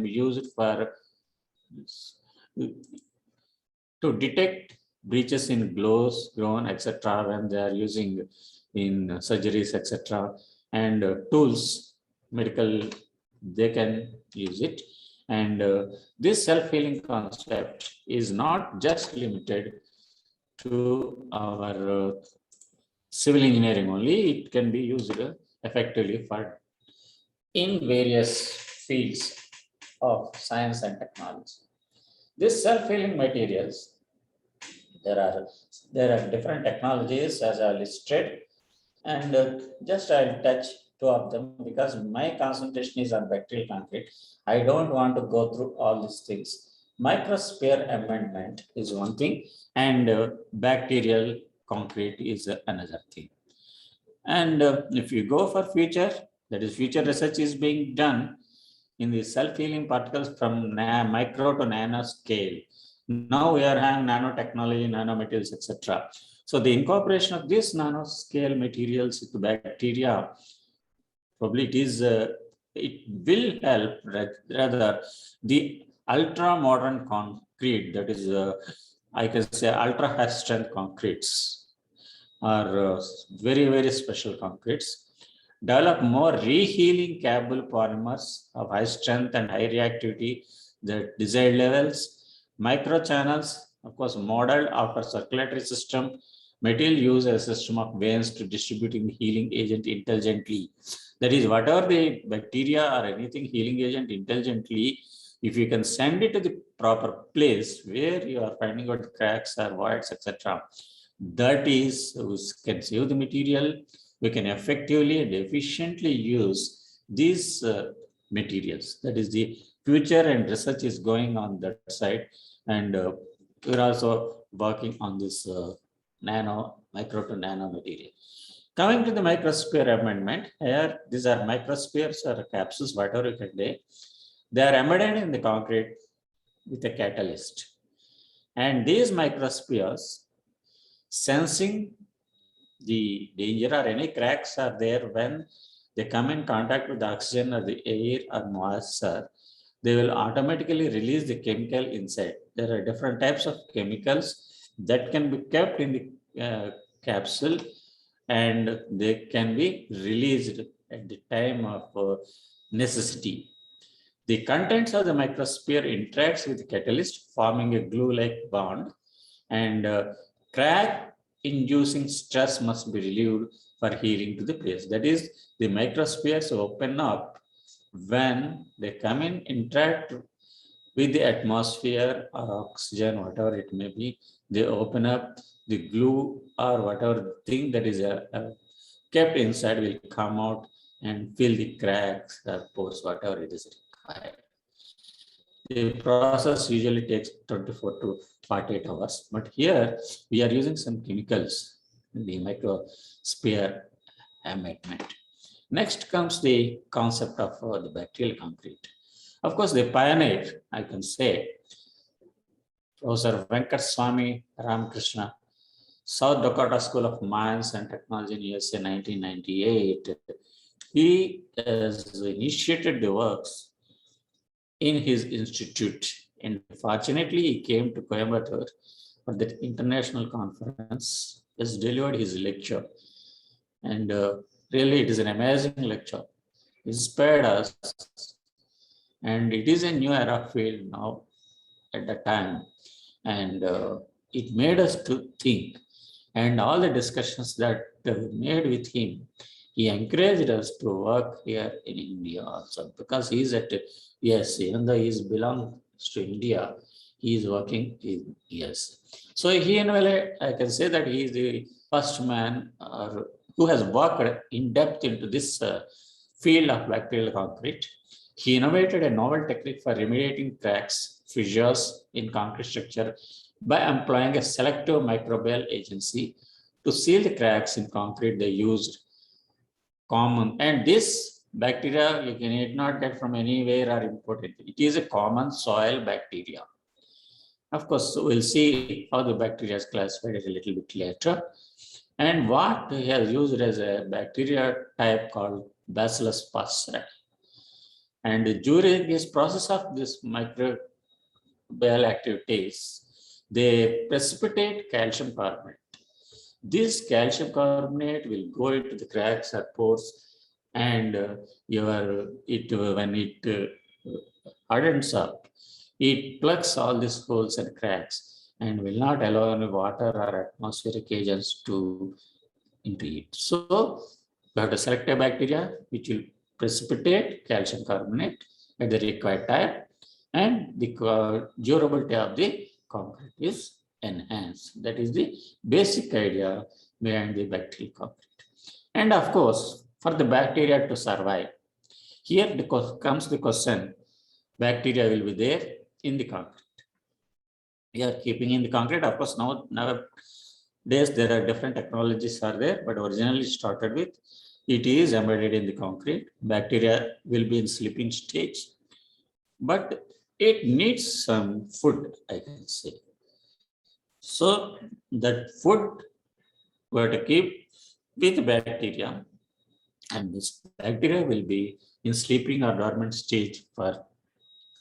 be used for to detect breaches in gloves, groin, etc. when they are using in surgeries, etc. And tools, medical, they can use it. And this self-healing concept is not just limited to our civil engineering only. It can be used effectively for in various fields of science and technology. This self-healing materials, there are different technologies as I listed, and just I'll touch two of them because my concentration is on bacterial concrete. I don't want to go through all these things. Microsphere amendment is one thing, and bacterial concrete is another thing. And if you go for future, that is future research is being done in the self-healing particles from micro to nano scale. Now we are having nanotechnology, nanomaterials, etc. So the incorporation of these nanoscale materials into bacteria, probably it will help rather the ultra modern concrete, that is I can say ultra high strength concretes are very, very special concretes. Develop more rehealing capable polymers of high strength and high reactivity, the desired levels. Microchannels, of course, modeled after circulatory system. Material use a system of veins to distributing healing agent intelligently. That is, whatever the bacteria or anything healing agent intelligently, if you can send it to the proper place where you are finding out the cracks or voids, etc., that is, can save the material. We can effectively and efficiently use these materials. That is the future, and research is going on that side. And we're also working on this micro to nano material. Coming to the microsphere amendment, here these are microspheres or capsules, whatever you can do. They are embedded in the concrete with a catalyst. And these microspheres, sensing the danger or any cracks are there when they come in contact with the oxygen or the air or moisture, they will automatically release the chemical inside. There are different types of chemicals that can be kept in the capsule, and they can be released at the time of necessity. The contents of the microsphere interacts with the catalyst, forming a glue-like bond, and crack-inducing stress must be relieved for healing to the place. That is, the microspheres open up when they come in, interact with the atmosphere or oxygen, whatever it may be. They open up, the glue or whatever thing that is kept inside will come out and fill the cracks or pores, whatever it is required. The process usually takes 24 to 48 hours, but here we are using some chemicals in the microsphere amendment. Next comes the concept of the bacterial concrete. Of course, the pioneer, I can say, Professor Venkateswamy Ramakrishna, South Dakota School of Mines and Technology in USA, 1998. He has initiated the works in his institute, and fortunately he came to Coimbatore for that international conference, has delivered his lecture, and really it is an amazing lecture. It inspired us, and it is a new era field now at the time, and it made us to think, and all the discussions that we made with him, he encouraged us to work here in India also, because he is at, yes, even though he belongs to India, he is working in US. So he, in a way, I can say that he is the first man who has worked in depth into this field of bacterial concrete. He innovated a novel technique for remediating cracks, fissures in concrete structure by employing a selective microbial agency to seal the cracks in concrete. They used common, and this bacteria you can not get from anywhere or imported. It is a common soil bacteria. Of course, we'll see how the bacteria is classified a little bit later. And what he has used as a bacteria type called Bacillus pastori. And during this process of this microbial activities, they precipitate calcium carbonate. This calcium carbonate will go into the cracks or pores, and when it hardens up, it plugs all these holes and cracks and will not allow any water or atmospheric agents to into it. So we have to select a bacteria which will precipitate calcium carbonate at the required time, and the durability of the concrete is enhanced. That is the basic idea behind the bacterial concrete. And of course, for the bacteria to survive, here comes the question, bacteria will be there in the concrete. We are keeping in the concrete. Of course, nowadays there are different technologies are there, but originally started with it is embedded in the concrete. Bacteria will be in sleeping stage, but it needs some food, I can say. So that food we have to keep with bacteria, and this bacteria will be in sleeping or dormant stage for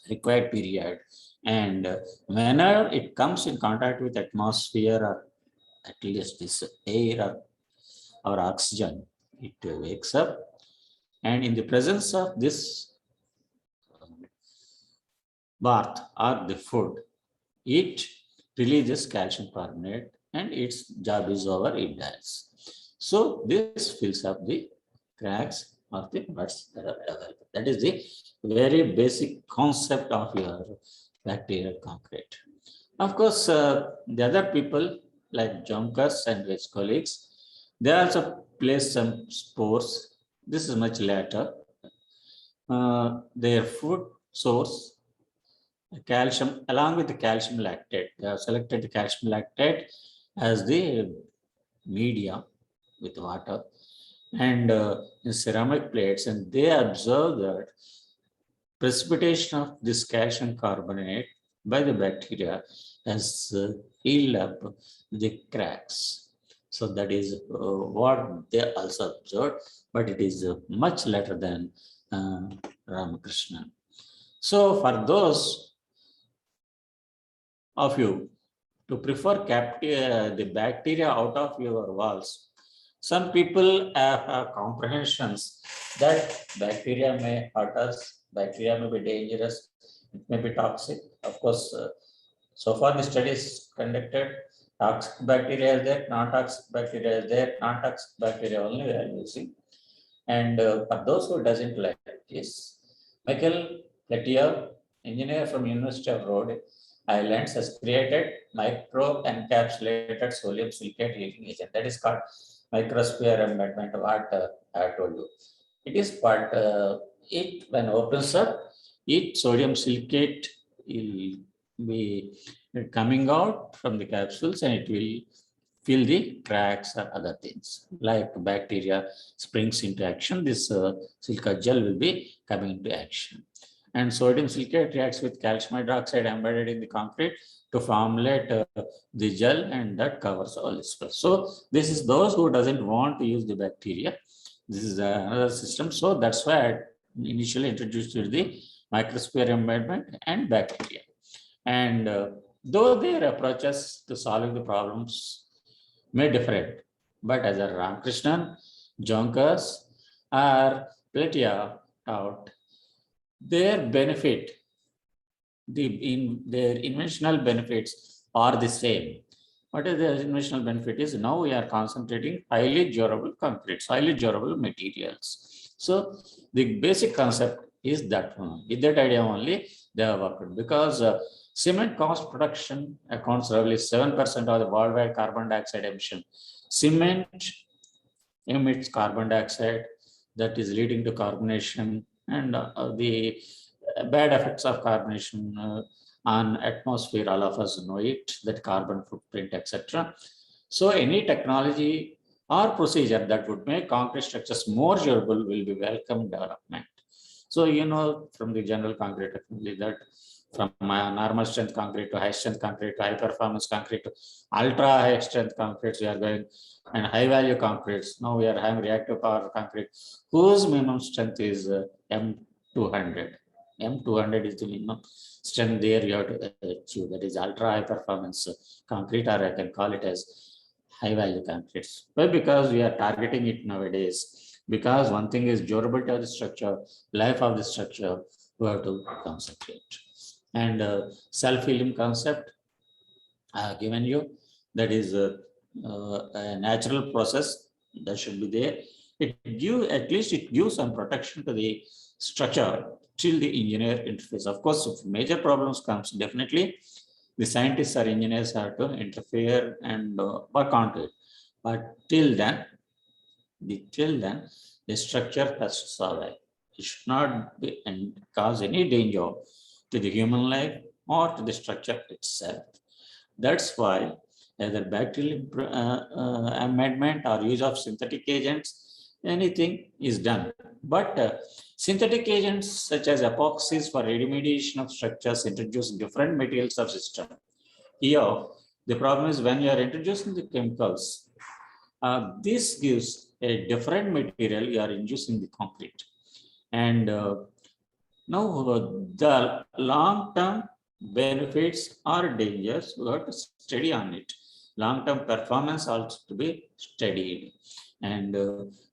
required period. And whenever it comes in contact with atmosphere or at least this air or oxygen, it wakes up, and in the presence of this bath or the food, it releases calcium carbonate and its job is over, it dies. So this fills up the cracks or the ruts that are available. That is the very basic concept of your bacterial concrete. Of course, the other people like Jonkers and his colleagues, they also place some spores. This is much later. Their food source, calcium, along with the calcium lactate. They have selected the calcium lactate as the media with water and in ceramic plates, and they observe that precipitation of this calcium carbonate by the bacteria has healed up the cracks. So that is what they also observed, but it is much later than Ramakrishnan. So for those of you to prefer the bacteria out of your walls, some people have comprehensions that bacteria may hurt us, bacteria may be dangerous, it may be toxic. Of course, so far the studies conducted, toxic bacteria is there, non-toxic bacteria is there, non-toxic bacteria only we are using. And for those who doesn't like this, Michael Letier, engineer from University of Rhode Island, has created micro-encapsulated sodium silicate heating agent. That is called microsphere embedment, what I told you. It is part, it when opens up, it sodium silicate will be coming out from the capsules and it will fill the cracks or other things. Like bacteria springs into action, this silica gel will be coming into action. And sodium silicate reacts with calcium hydroxide embedded in the concrete to formulate the gel, and that covers all this stuff. So this is those who doesn't want to use the bacteria. This is another system. So that's why I initially introduced you the microsphere embedment and bacteria. And though their approaches to solving the problems may differ, but as a Ramakrishnan, Jonkers, or Pletia out, their benefit, their inventional benefits are the same. What is the inventional benefit is now we are concentrating highly durable concretes, highly durable materials. So the basic concept is that one. With that idea only they have worked, because cement cost production accounts roughly 7% of the worldwide carbon dioxide emission. Cement emits carbon dioxide that is leading to carbonation, and the bad effects of carbonation on atmosphere, all of us know it, that carbon footprint, etc. So any technology or procedure that would make concrete structures more durable will be welcome development. So you know from the general concrete technology that from normal strength concrete to high strength concrete to high performance concrete to ultra high strength concretes we are going, and high value concretes. Now we are having reactive power concrete whose minimum strength is M200. M200 is the minimum strength there you have to achieve. That is ultra high performance concrete, or I can call it as high value concretes. Why? Because we are targeting it nowadays. Because one thing is durability of the structure, life of the structure, we have to concentrate. And self-healing concept given you, that is a natural process that should be there. It gives, at least it gives some protection to the structure till the engineer interface. Of course, if major problems comes, definitely the scientists or engineers have to interfere and work on it. But till then, the structure has to survive. It should not be and cause any danger to the human life or to the structure itself. That's why either bacterial amendment or use of synthetic agents, anything is done. But synthetic agents such as epoxies for remediation of structures introduce different materials of system. Here, the problem is when you are introducing the chemicals, this gives a different material you are introducing the concrete. And now the long-term benefits or dangers, we have to study on it. Long-term performance also to be studied. And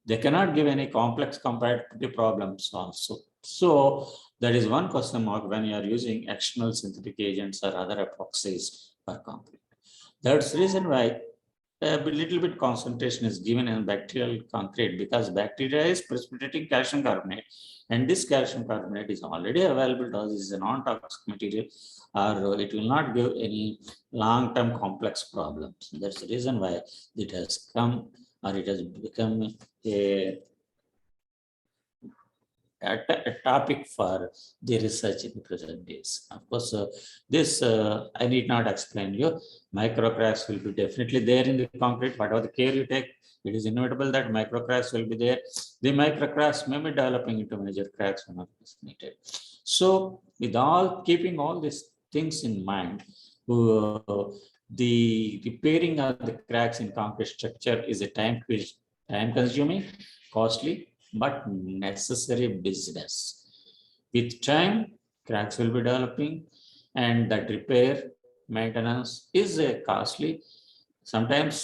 they cannot give any complex compatibility problems also. So that is one question mark when you are using external synthetic agents or other epoxies for concrete. That's the reason why a little bit concentration is given in bacterial concrete, because bacteria is precipitating calcium carbonate, and this calcium carbonate is already available to us. Is a non-toxic material, or it will not give any long-term complex problems. That's the reason why it has come, or it has become a topic for the research in the present days. Of course, this I need not explain you. Micro cracks will be definitely there in the concrete. Whatever the care you take, it is inevitable that micro cracks will be there. The micro cracks may be developing into major cracks when it is needed. So, with all keeping all these things in mind, the repairing of the cracks in concrete structure is a time-consuming, costly, but necessary business. With time, cracks will be developing, and that repair maintenance is a costly. Sometimes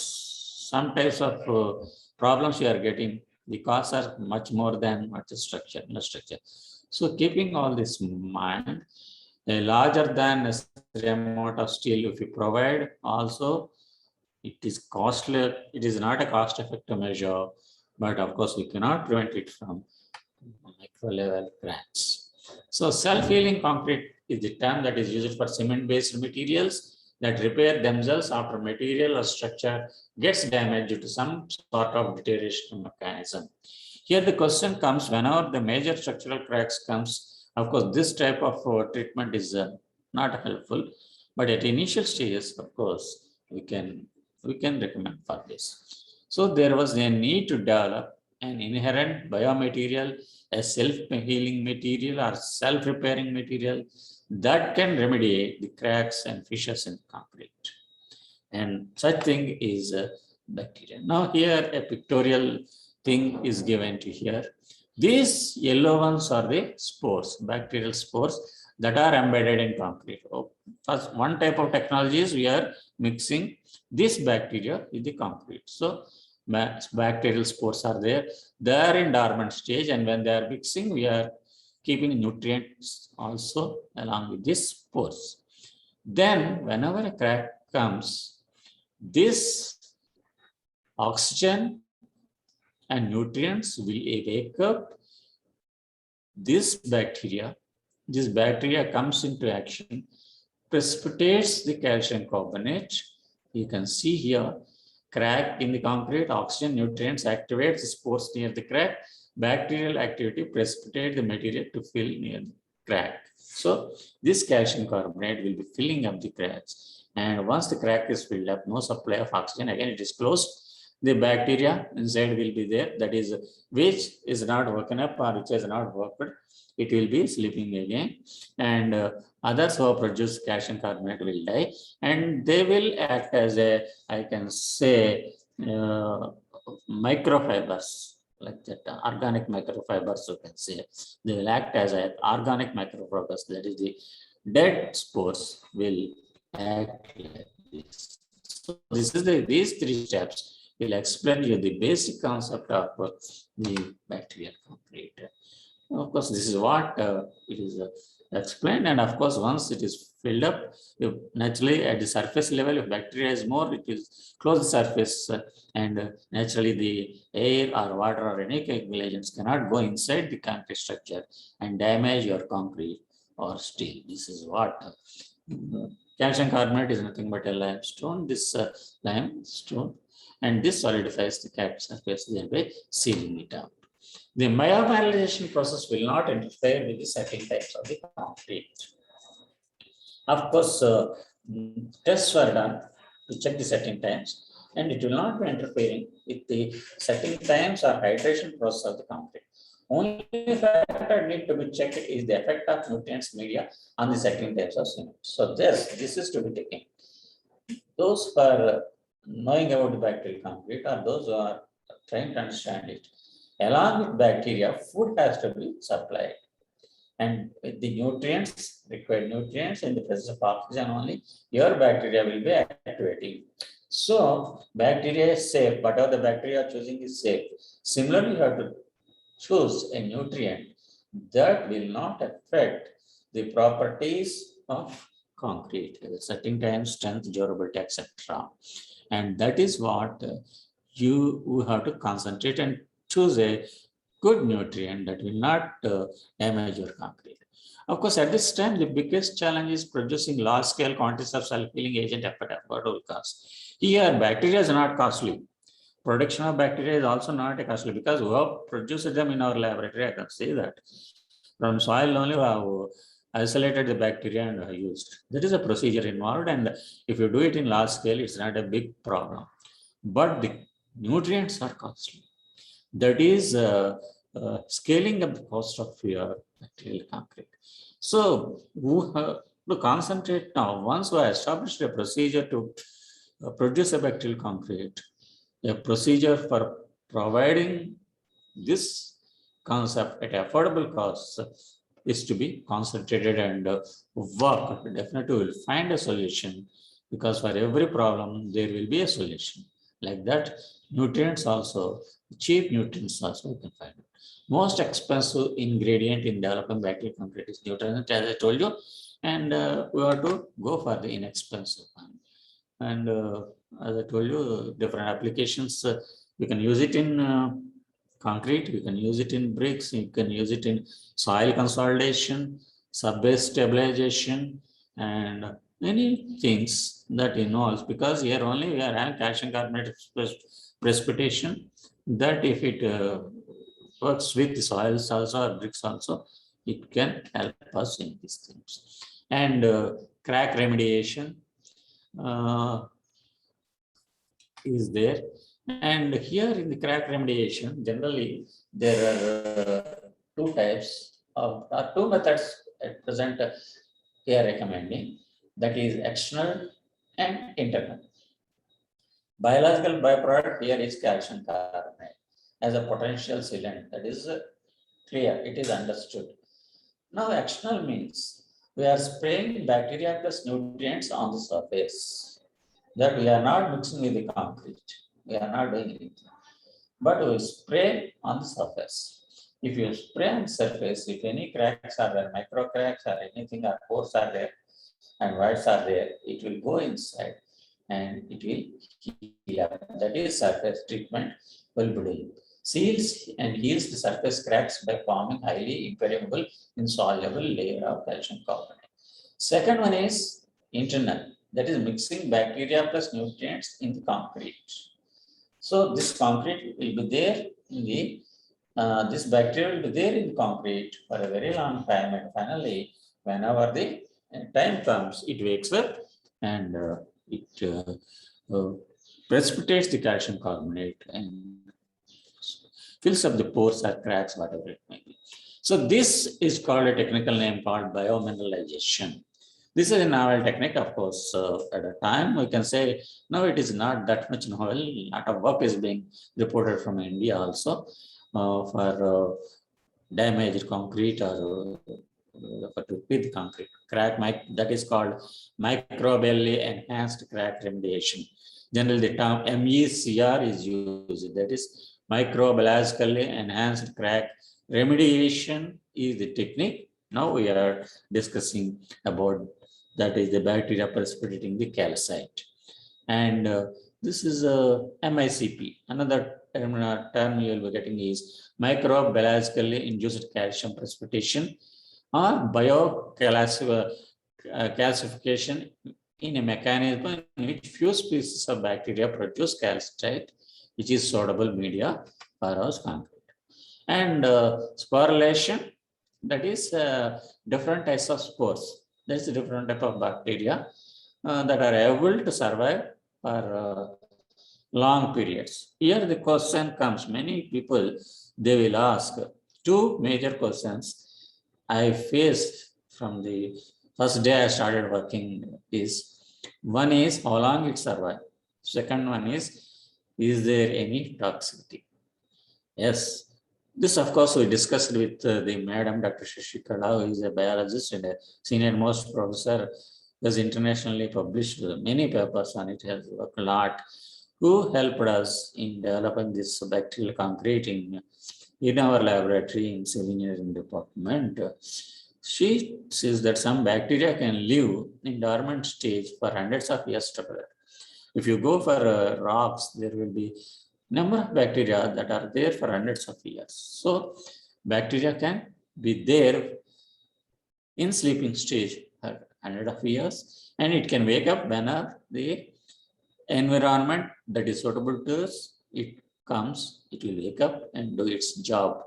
some types of problems you are getting, the costs are much more than what the structure. So keeping all this in mind, a larger than necessary amount of steel if you provide, also it is costly. It is not a cost-effective measure, but of course we cannot prevent it from micro level cracks. So self-healing concrete is the term that is used for cement-based materials that repair themselves after material or structure gets damaged due to some sort of deterioration mechanism. Here the question comes, whenever the major structural cracks comes, of course this type of treatment is not helpful, but at initial stages, of course, we can recommend for this. So there was a need to develop an inherent biomaterial, a self-healing material or self-repairing material that can remediate the cracks and fissures in concrete. And such thing is bacteria. Now here a pictorial thing is given to here. These yellow ones are the spores, bacterial spores that are embedded in concrete. First, one type of technology is we are mixing this bacteria with the concrete. So bacterial spores are there. They are in dormant stage, and when they are mixing, we are keeping nutrients also along with these spores. Then whenever a crack comes, this oxygen and nutrients will wake up this bacteria. This bacteria comes into action, precipitates the calcium carbonate. You can see here, crack in the concrete, oxygen, nutrients activate the spores near the crack. Bacterial activity precipitate the material to fill near the crack. So this calcium carbonate will be filling up the cracks. And once the crack is filled up, no supply of oxygen, again it is closed. The bacteria inside will be there, that is, which is not woken up or which has not worked, it will be sleeping again. And others who have produced calcium carbonate will die, and they will act as a, I can say, microfibers. like that. Organic microfibers, you can say, they will act as an organic microfibers. That is, the dead spores will act like this. So this is these three steps will explain you the basic concept of the bacterial concrete. Of course, this is what it is explained, and of course, once it is filled up, naturally at the surface level, if bacteria is more, it will close the surface, and naturally the air or water or any chemical agents cannot go inside the concrete structure and damage your concrete or steel. This is what calcium carbonate is nothing but a limestone. This limestone, and this solidifies the cat surface, thereby sealing it up. The mineralization process will not interfere with the setting types of the concrete. Of course, tests were done to check the setting times, and it will not be interfering with the setting times or hydration process of the concrete. Only factor need to be checked is the effect of nutrients media on the setting types of cement. So this is to be taken. Those who are knowing about the bacterial concrete or those who are trying to understand it, along with bacteria, food has to be supplied. And with the nutrients, required nutrients in the presence of oxygen only, your bacteria will be activating. So bacteria is safe, whatever the bacteria are choosing is safe. Similarly, you have to choose a nutrient that will not affect the properties of concrete, setting time, strength, durability, etc. And that is what you have to concentrate and choose a good nutrient that will not damage your concrete. Of course, at this time, the biggest challenge is producing large-scale quantities of self-healing agent at affordable cost. Here, bacteria is not costly. Production of bacteria is also not costly because we have produced them in our laboratory. I can say that from soil only we have isolated the bacteria and have used. That is a procedure involved, and if you do it in large scale, it's not a big problem. But the nutrients are costly. That is scaling up the cost of your bacterial concrete. So we have to concentrate now. Once we established a procedure to produce a bacterial concrete, a procedure for providing this concept at affordable costs is to be concentrated and work. Definitely will find a solution, because for every problem there will be a solution. Like that, nutrients also, cheap nutrients also we can find. Most expensive ingredient in developing bacterial concrete is nutrient, as I told you, and we have to go for the inexpensive one. And as I told you, different applications, you can use it in concrete, you can use it in bricks, you can use it in soil consolidation, subbase stabilization, and many things that involves, because here only we are having calcium carbonate precipitation, that if it works with the soils also or bricks also, it can help us in these things. And crack remediation is there. And here in the crack remediation, generally there are two types of two methods at present we are recommending, that is external and internal. Biological byproduct here is calcium carbonate as a potential sealant. That is clear, it is understood. Now external means we are spraying bacteria plus nutrients on the surface, that we are not mixing with the concrete. We are not doing anything, but we spray on the surface. If you spray on the surface, if any cracks are there, micro cracks or anything, or pores are there and voids are there, it will go inside and it will heal up. That is surface treatment will be doing. Seals and heals the surface cracks by forming highly impermeable, insoluble layer of calcium carbonate. Second one is internal, that is mixing bacteria plus nutrients in the concrete. So this concrete will be there in the, this bacteria will be there in the concrete for a very long time, and finally, whenever the time comes, it wakes up and it precipitates the calcium carbonate and fills up the pores or cracks, whatever it may be. So this is called a technical name called biomineralization. This is a novel technique, of course. At a time, we can say, no, it is not that much novel. A lot of work is being reported from India also. for damaged concrete or with concrete. That is called microbially enhanced crack remediation. Generally, the term MECR is used. That is microbiologically enhanced crack remediation is the technique. Now we are discussing about that is the bacteria precipitating the calcite. And this is a MICP. Another term you will be getting is microbiologically induced calcium precipitation or biocalcification in a mechanism in which few species of bacteria produce calcite, which is suitable media for our concrete. And sporulation, that is different types of spores. There is a different type of bacteria that are able to survive for long periods. Here the question comes, many people, they will ask two major questions I faced from the first day I started working is, one is how long it survives. Second one is there any toxicity? Yes, this of course we discussed with the madam, Dr. Shashikala, who is a biologist and a senior most professor, has internationally published many papers on it, has worked a lot, who helped us in developing this bacterial concrete in our laboratory in civil engineering department. She says that some bacteria can live in dormant stage for hundreds of years together. If you go for rocks, there will be number of bacteria that are there for hundreds of years. So bacteria can be there in sleeping stage for hundreds of years, and it can wake up whenever the environment that is suitable to us, it comes, it will wake up and do its job.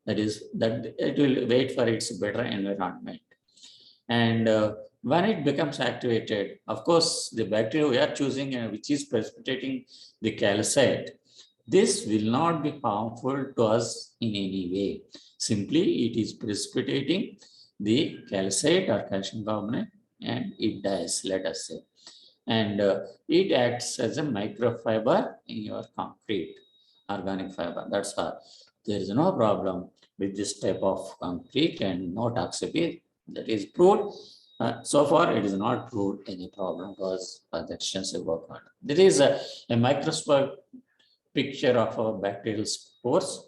That is, that it will wait for its better environment. And when it becomes activated, of course, the bacteria we are choosing, which is precipitating the calcite, this will not be harmful to us in any way. Simply, it is precipitating the calcite or calcium carbonate and it dies, let us say. And it acts as a microfiber in your concrete, organic fiber. That's all. There is no problem with this type of concrete and no toxicity. That is proved. So far, it is not proved any problem because of the extensive work on it. There is a microscope picture of a bacterial spores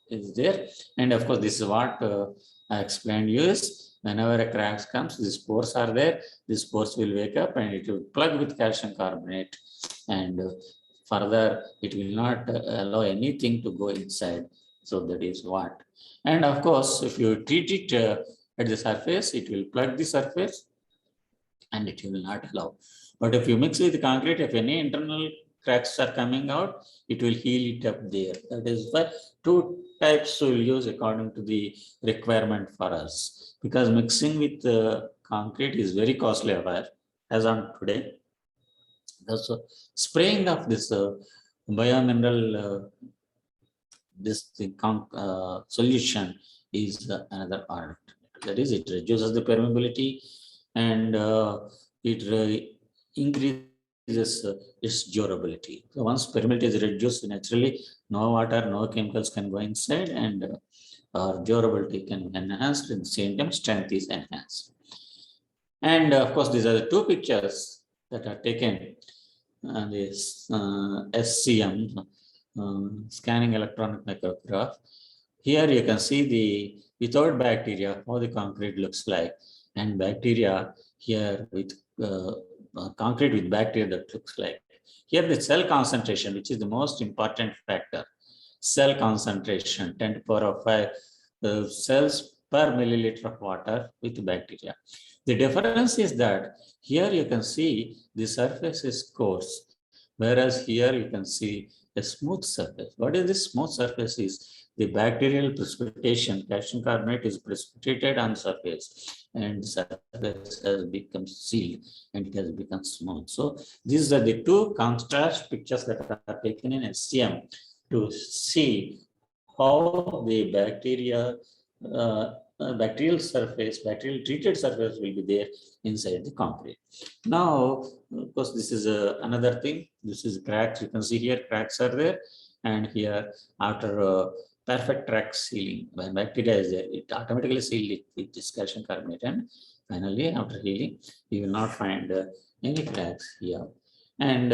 is there. And of course, this is what I explained you is whenever a crack comes, the spores are there. The spores will wake up and it will plug with calcium carbonate. And further, it will not allow anything to go inside. So that is what. And of course, if you treat it at the surface, it will plug the surface and it will not allow. But if you mix with the concrete, if any internal cracks are coming out, it will heal it up there. That is why two types will use according to the requirement for us. Because mixing with concrete is very costly as on today. So spraying of this biomineral solution is another art. That is, it reduces the permeability and it increases its durability. So once permeability is reduced, naturally no water, no chemicals can go inside, and our durability can be enhanced. At the same time, strength is enhanced. And of course, these are the two pictures that are taken. This SCM, scanning electronic micrograph. Here you can see the without bacteria, how the concrete looks like, and bacteria here with concrete with bacteria that looks like. Here the cell concentration, which is the most important factor. Cell concentration, 10 to the power of 5 cells per milliliter of water with bacteria. The difference is that here you can see the surface is coarse, whereas here you can see a smooth surface. What is this smooth surface is? The bacterial precipitation, calcium carbonate is precipitated on the surface and the surface has become sealed and it has become smooth. So these are the two contrast pictures that are taken in SCM to see how the bacteria, bacterial surface, bacterial treated surface will be there inside the concrete. Now, of course, this is another thing. This is cracks. You can see here cracks are there, and here after perfect track sealing. When bacteria is there, it automatically seals it with this calcium carbonate, and finally, after healing, you will not find any cracks here. And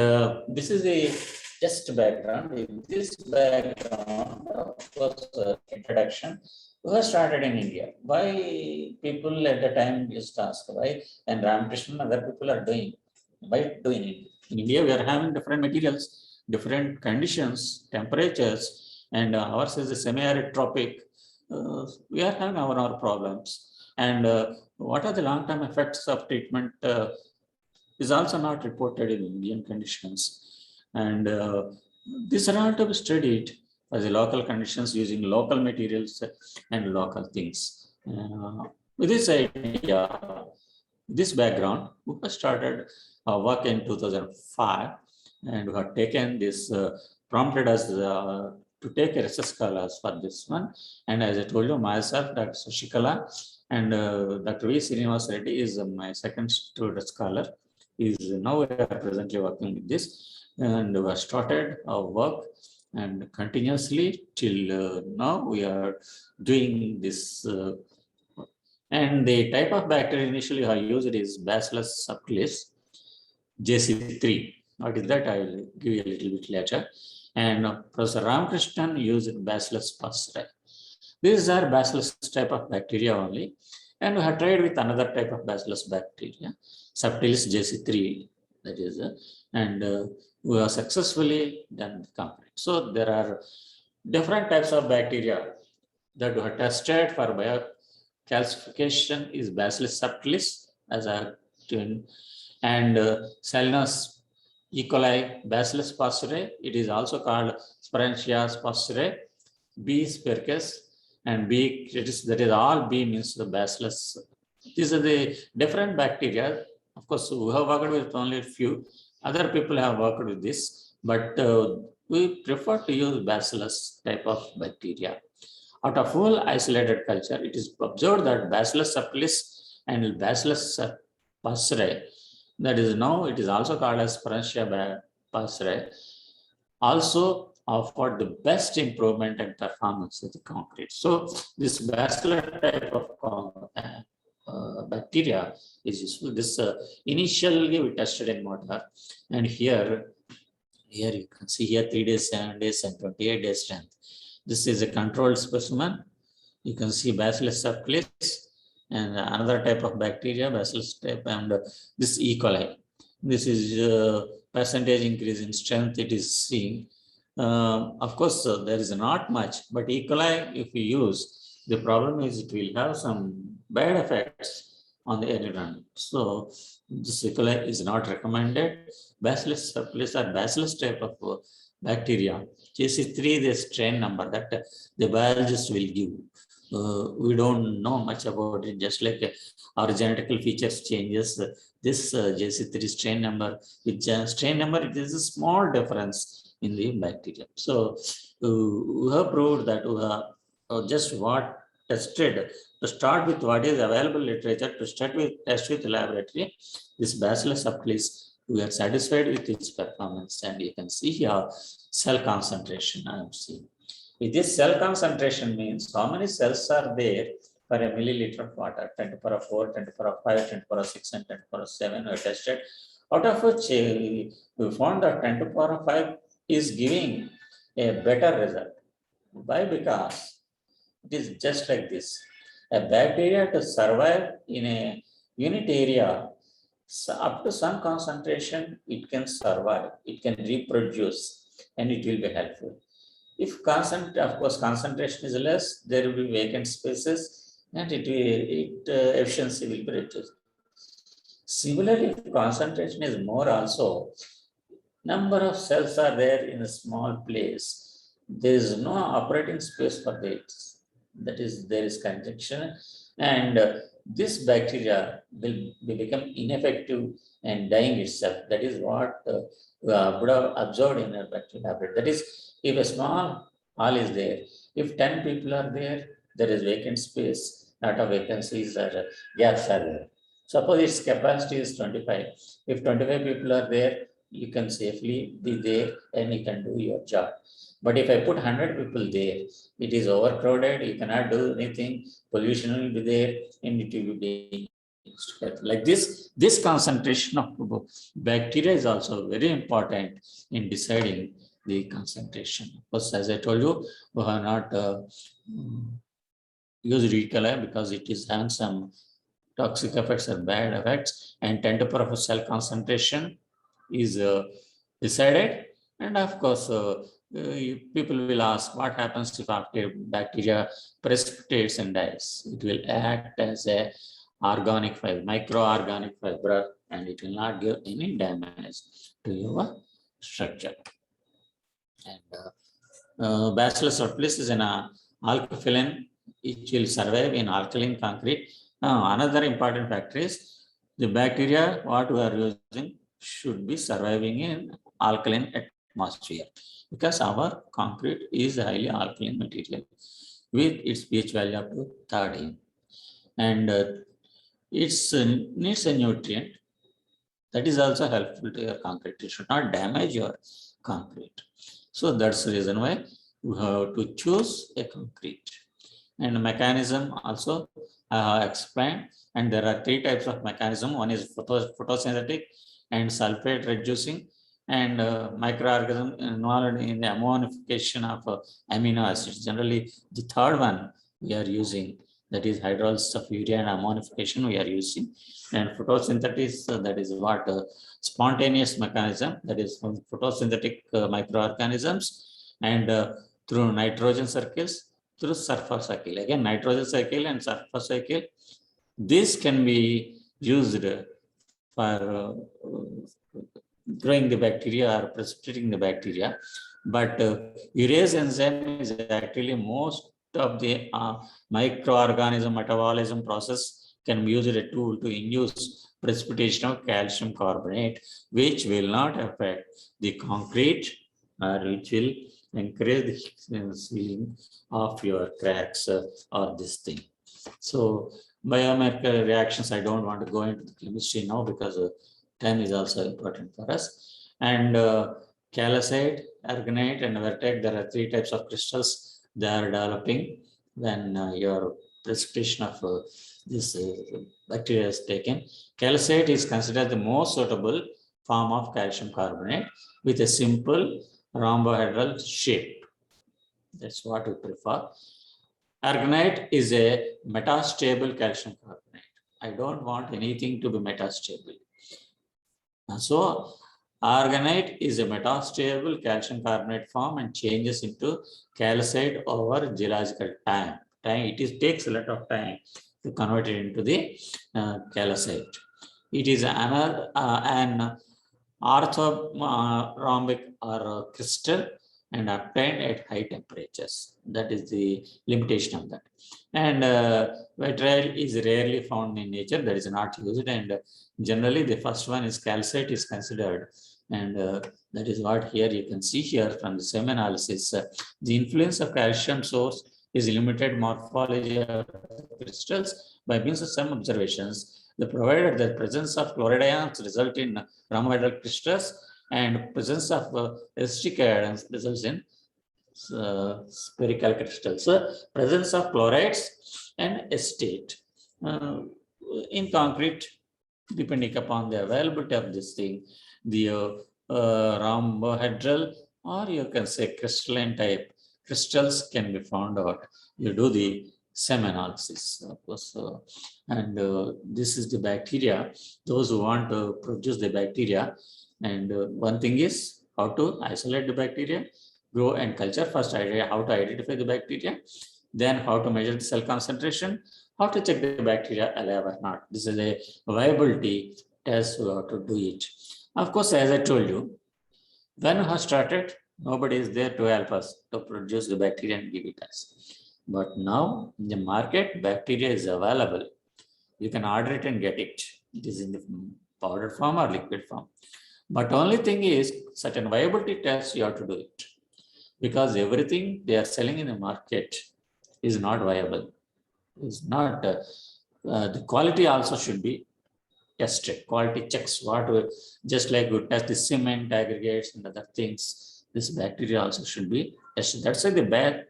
this is a just background. With this background, of course, introduction. We have started in India. Why people at the time used to ask why, and Ramakrishna and other people are doing. Why doing it? In India, we are having different materials, different conditions, temperatures, and ours is a semi-arid tropic. We are having our problems. And what are the long-term effects of treatment is also not reported in Indian conditions. And these are all to be studied as the local conditions using local materials and local things. With this idea, this background, we have started work in 2005, and we have taken this, prompted us to take a research scholars for this one. And as I told you, myself, Dr. Shashikala, and Dr. V. Srinivas Reddy is my second student scholar. He is now presently working with this, and we have started our work and continuously till now we are doing this. And the type of bacteria initially I used is Bacillus subtilis JC3. What is that? I will give you a little bit later. And Professor Ramakrishnan used Bacillus pastori. These are Bacillus type of bacteria only. And we have tried with another type of Bacillus bacteria, Subtilis JC3, that is, and we have successfully done the complaint. So there are different types of bacteria that we have tested for biocalcification is Bacillus subtilis, as I have told, and Salmonella E. coli, Bacillus pastori. It is also called Sporangia pastori, B. spiricus, and B. That is all B means the Bacillus. These are the different bacteria. Of course, we have worked with only a few. Other people have worked with this, but we prefer to use Bacillus type of bacteria. Out of full isolated culture, it is observed that Bacillus subtilis and Bacillus pastori, that is now it is also called as Sporangia pastori, also offered the best improvement and performance of the concrete. So this bacillus type of bacteria is useful. This initially we tested in mortar, and here you can see here 3 days, 7 days, and 28 days strength. This is a controlled specimen. You can see Bacillus subtilis and another type of bacteria, Bacillus type, and this E. coli. This is percentage increase in strength it is seen. Of course, there is not much, but E. coli, if you use, the problem is it will have some bad effects on the environment. So this E. coli is not recommended. Bacillus subtilis or Bacillus type of bacteria, JC3, the strain number that the biologist will give. We don't know much about it, just like our genetical features changes. This JC3 strain number, with strain number, it is a small difference in the bacteria. So we have proved that we have just what tested to start with what is available literature, to start with test with laboratory. This Bacillus subtilis, we are satisfied with its performance, and you can see here cell concentration I am seeing. With this cell concentration means how many cells are there per a milliliter of water, 10 to the power 4, 10 to the power 5, 10 to the power 6, and 10 to the power 7 we tested. Out of which we found that 10 to the power 5 is giving a better result. Why? Because it is just like this. A bacteria to survive in a unit area, so up to some concentration, it can survive, it can reproduce, and it will be helpful. If of course, concentration is less, there will be vacant spaces, and efficiency will be reduced. Similarly, if concentration is more also, number of cells are there in a small place. There is no operating space for it. That is, there is conjunction, and this bacteria will become ineffective and dying itself. That is what would have observed in a bacterial laboratory. That is, if a small hall is there, if 10 people are there, there is vacant space, not of vacancies or gaps are there. Suppose its capacity is 25. If 25 people are there, you can safely be there and you can do your job. But if I put 100 people there, it is overcrowded, you cannot do anything, pollution will be there, and it will be like this concentration of bacteria is also very important in deciding the concentration. Because as I told you, we have not used E. coli because it is having some toxic effects or bad effects, and 10 to the power of cell concentration is decided. And of course, people will ask what happens if after bacteria precipitates and dies. It will act as a organic fiber, microorganic fiber, and it will not give any damage to your structure. And Bacillus subtilis is an alkaphyllin. It will survive in alkaline concrete. Now, another important factor is the bacteria what we are using should be surviving in alkaline atmosphere, because our concrete is a highly alkaline material with its pH value up to 13, and it needs a nutrient that is also helpful to your concrete. It should not damage your concrete. So that's the reason why we have to choose a concrete. And mechanism also I have explained, and there are 3 types of mechanism. One is photosynthetic and sulfate reducing, and microorganism involved in the ammonification of amino acids. Generally, the third one we are using, that is hydrolysis of urea and ammonification we are using. And photosynthesis, that is what spontaneous mechanism, that is from photosynthetic microorganisms, and through nitrogen circles, through sulfur cycle. Again, nitrogen cycle and sulfur cycle. This can be used for growing the bacteria or precipitating the bacteria. But urease enzyme is actually most of the microorganism metabolism process can be used as a tool to induce precipitation of calcium carbonate, which will not affect the concrete, or which will encourage the sealing of your cracks or this thing. So biochemical reactions, I don't want to go into the chemistry now because time is also important for us. And calcite, aragonite, and vertex, there are 3 types of crystals they are developing when your precipitation of this bacteria is taken. Calcite is considered the most suitable form of calcium carbonate with a simple rhombohedral shape. That's what we prefer. Aragonite is a metastable calcium carbonate. I don't want anything to be metastable. So aragonite is a metastable calcium carbonate form and changes into calcite over geological time. It takes a lot of time to convert it into the calcite. It is an orthorhombic or crystal and obtained at high temperatures. That is the limitation of that. And vitriol is rarely found in nature, that is not used, and generally the first one is calcite is considered, and that is what here you can see here from the same analysis. The influence of calcium source is limited morphology of crystals by means of some observations. They provided that presence of chloride ions result in rhombohedral crystals, and presence of acetic ions results in spherical crystals. So presence of chlorides and acetate in concrete, depending upon the availability of this thing, the rhombohedral, or you can say crystalline type crystals can be found out. You do the SEM analysis, of course, and this is the bacteria. Those who want to produce the bacteria, and one thing is how to isolate the bacteria, grow and culture. First, how to identify the bacteria, then how to measure the cell concentration, how to check the bacteria alive or not. This is a viability test. We have to do it. Of course, as I told you, when we have started, nobody is there to help us to produce the bacteria and give it us. But now in the market, bacteria is available. You can order it and get it. It is in the powder form or liquid form. But only thing is, certain viability tests you have to do it, because everything they are selling in the market is not viable. It's not the quality also should be tested. Quality checks just like we test the cement aggregates and other things, this bacteria also should be tested. That's why the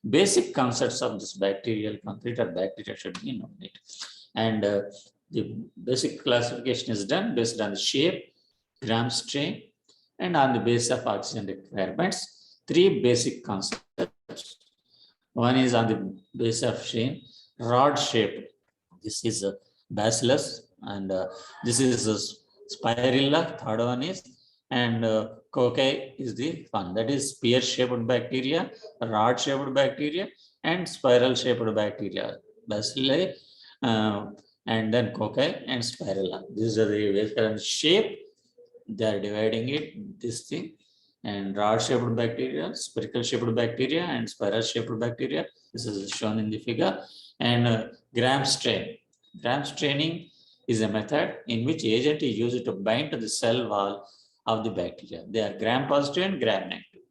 basic concepts of this bacterial concrete or bacteria should be known. And the basic classification is done based on the shape, gram strain, and on the basis of oxygen requirements. Three basic concepts. One is on the basis of strain, rod shape. This is a bacillus, and this is a spirilla. Third one is, and cocci is the one, that is spear shaped bacteria, rod shaped bacteria, and spiral shaped bacteria. Bacilli, and then cocci and spirilla. These are the based shape. They are dividing it, this thing, and rod shaped bacteria, spherical shaped bacteria, and spiral shaped bacteria. This is shown in the figure. And gram strain. Gram straining is a method in which agent is used to bind to the cell wall of the bacteria. They are gram positive and gram negative.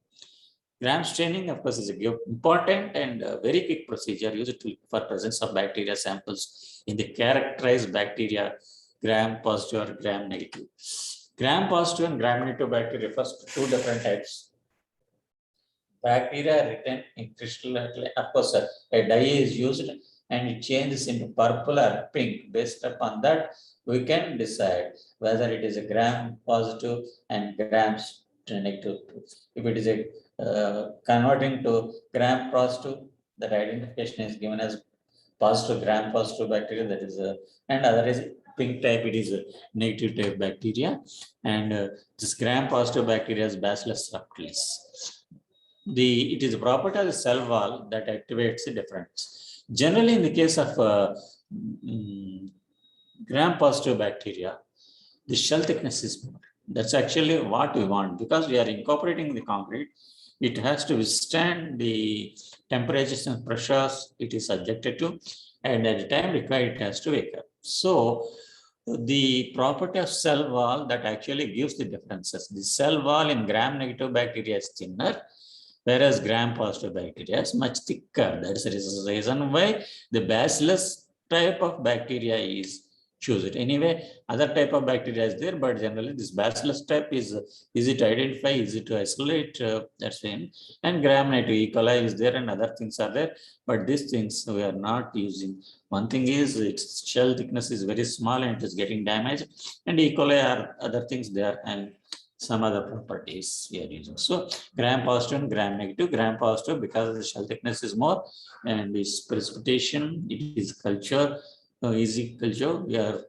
Gram staining, of course, is an important and very quick procedure used for presence of bacteria samples in the characterized bacteria gram positive or gram negative. Gram positive and gram negative bacteria refers to two different types. Bacteria written in crystal, of course, a dye is used and it changes into purple or pink. Based upon that, we can decide whether it is a gram positive and gram negative. If it is a converting to gram positive, that identification is given as positive gram positive bacteria, that is and other is pink type, it is a negative type bacteria. And this gram positive bacteria is Bacillus subtilis. It is a property of the cell wall that activates the difference. Generally, in the case of gram positive bacteria, the shell thickness is more. That's actually what we want, because we are incorporating the concrete. It has to withstand the temperatures and pressures it is subjected to, and at the time required, it has to wake up. So the property of cell wall that actually gives the differences. The cell wall in gram negative bacteria is thinner, whereas gram positive bacteria is much thicker. That's the reason why the Bacillus type of bacteria is chosen. Anyway, other type of bacteria is there, but generally this Bacillus type is easy to identify, easy to isolate, that's same. And gram negative, E. coli is there and other things are there, but these things we are not using. One thing is its shell thickness is very small and it is getting damaged, and E. coli are other things there, and some other properties we are using. So gram positive and gram negative. Gram positive because the shell thickness is more, and this precipitation, it is culture, easy culture. We are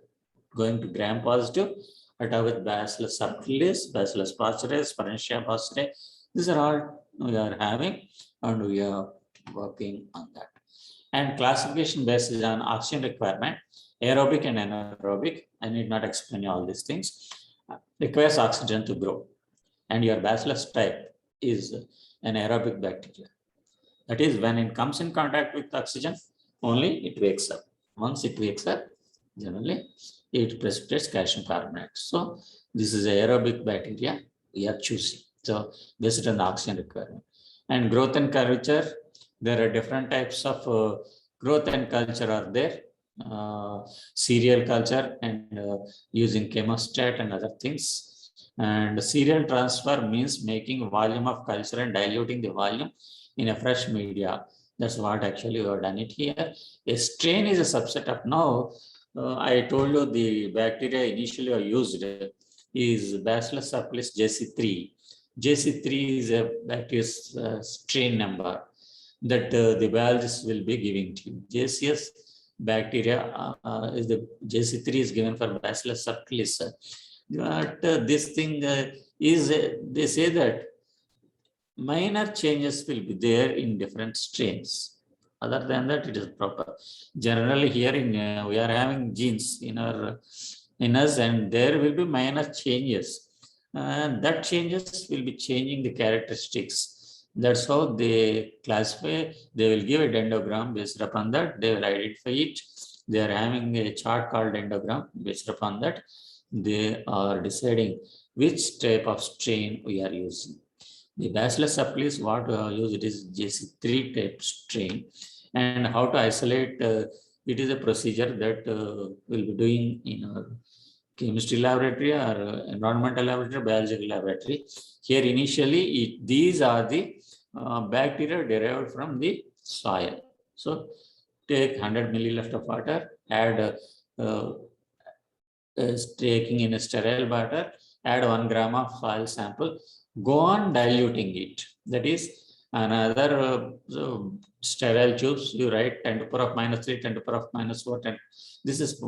going to gram positive, along with Bacillus subtilis, Bacillus pasteuris, Sphaerotheca pasteuris. These are all we are having, and we are working on that. And classification based on oxygen requirement, aerobic and anaerobic. I need not explain all these things. Requires oxygen to grow, and your Bacillus type is an aerobic bacteria. That is, when it comes in contact with oxygen, only it wakes up. Once it wakes up, generally it precipitates calcium carbonate. So this is aerobic bacteria we are choosing. So based on the oxygen requirement. And growth and curvature, there are different types of growth and culture are there. Serial culture and using chemostat and other things. And serial transfer means making volume of culture and diluting the volume in a fresh media. That's what actually we have done it here. A strain is a subset of now. I told you the bacteria initially are used is Bacillus subtilis JC3. JC3 is a bacteria strain number that the biologists will be giving to you. JCS bacteria is the JC3 is given for Bacillus subtilis. But this thing is, they say that minor changes will be there in different strains. Other than that, it is proper. Generally, here in we are having genes in us, and there will be minor changes, and that changes will be changing the characteristics. That's how they classify. They will give a dendrogram based upon that. They will identify it. They are having a chart called dendrogram. Based upon that, they are deciding which type of strain we are using. The Bacillus subtilis, what use it is JC3 type strain, and how to isolate. It is a procedure that we'll be doing in our chemistry laboratory or environmental laboratory, biological laboratory. Here initially, these are the bacteria derived from the soil. So take 100 milliliters of water, add taking in a sterile water, add 1 gram of soil sample, go on diluting it. That is another sterile tubes, you write 10 to the power of minus 3, 10 to the power of minus 4, 10. This is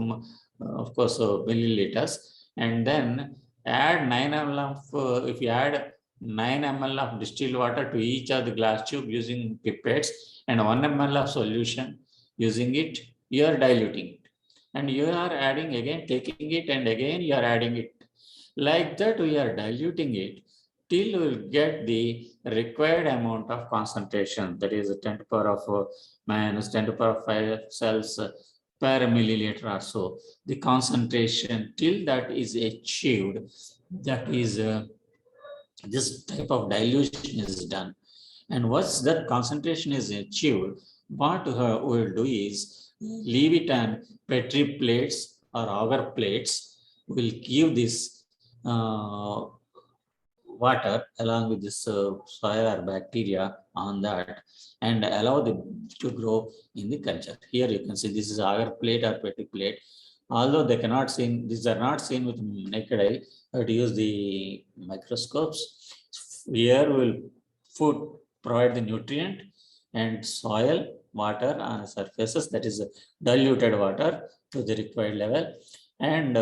of course milliliters. And then add 9 ml of, if you add 9 ml of distilled water to each of the glass tube using pipettes and 1 ml of solution using it, you are diluting it. And you are adding again, taking it and again you are adding it. Like that we are diluting it till we get the required amount of concentration, that is 10 to the power of minus 10 to the power of 5 cells per milliliter or so. The concentration till that is achieved, that is this type of dilution is done. And once that concentration is achieved, what we will do is leave it on Petri plates or agar plates. Will give this water along with this soil or bacteria on that and allow them to grow in the culture. Here you can see this is agar plate or Petri plate. Although they cannot see, these are not seen with naked eye, but use the microscopes. Here will provide the nutrient and soil water on surfaces, that is diluted water to the required level. And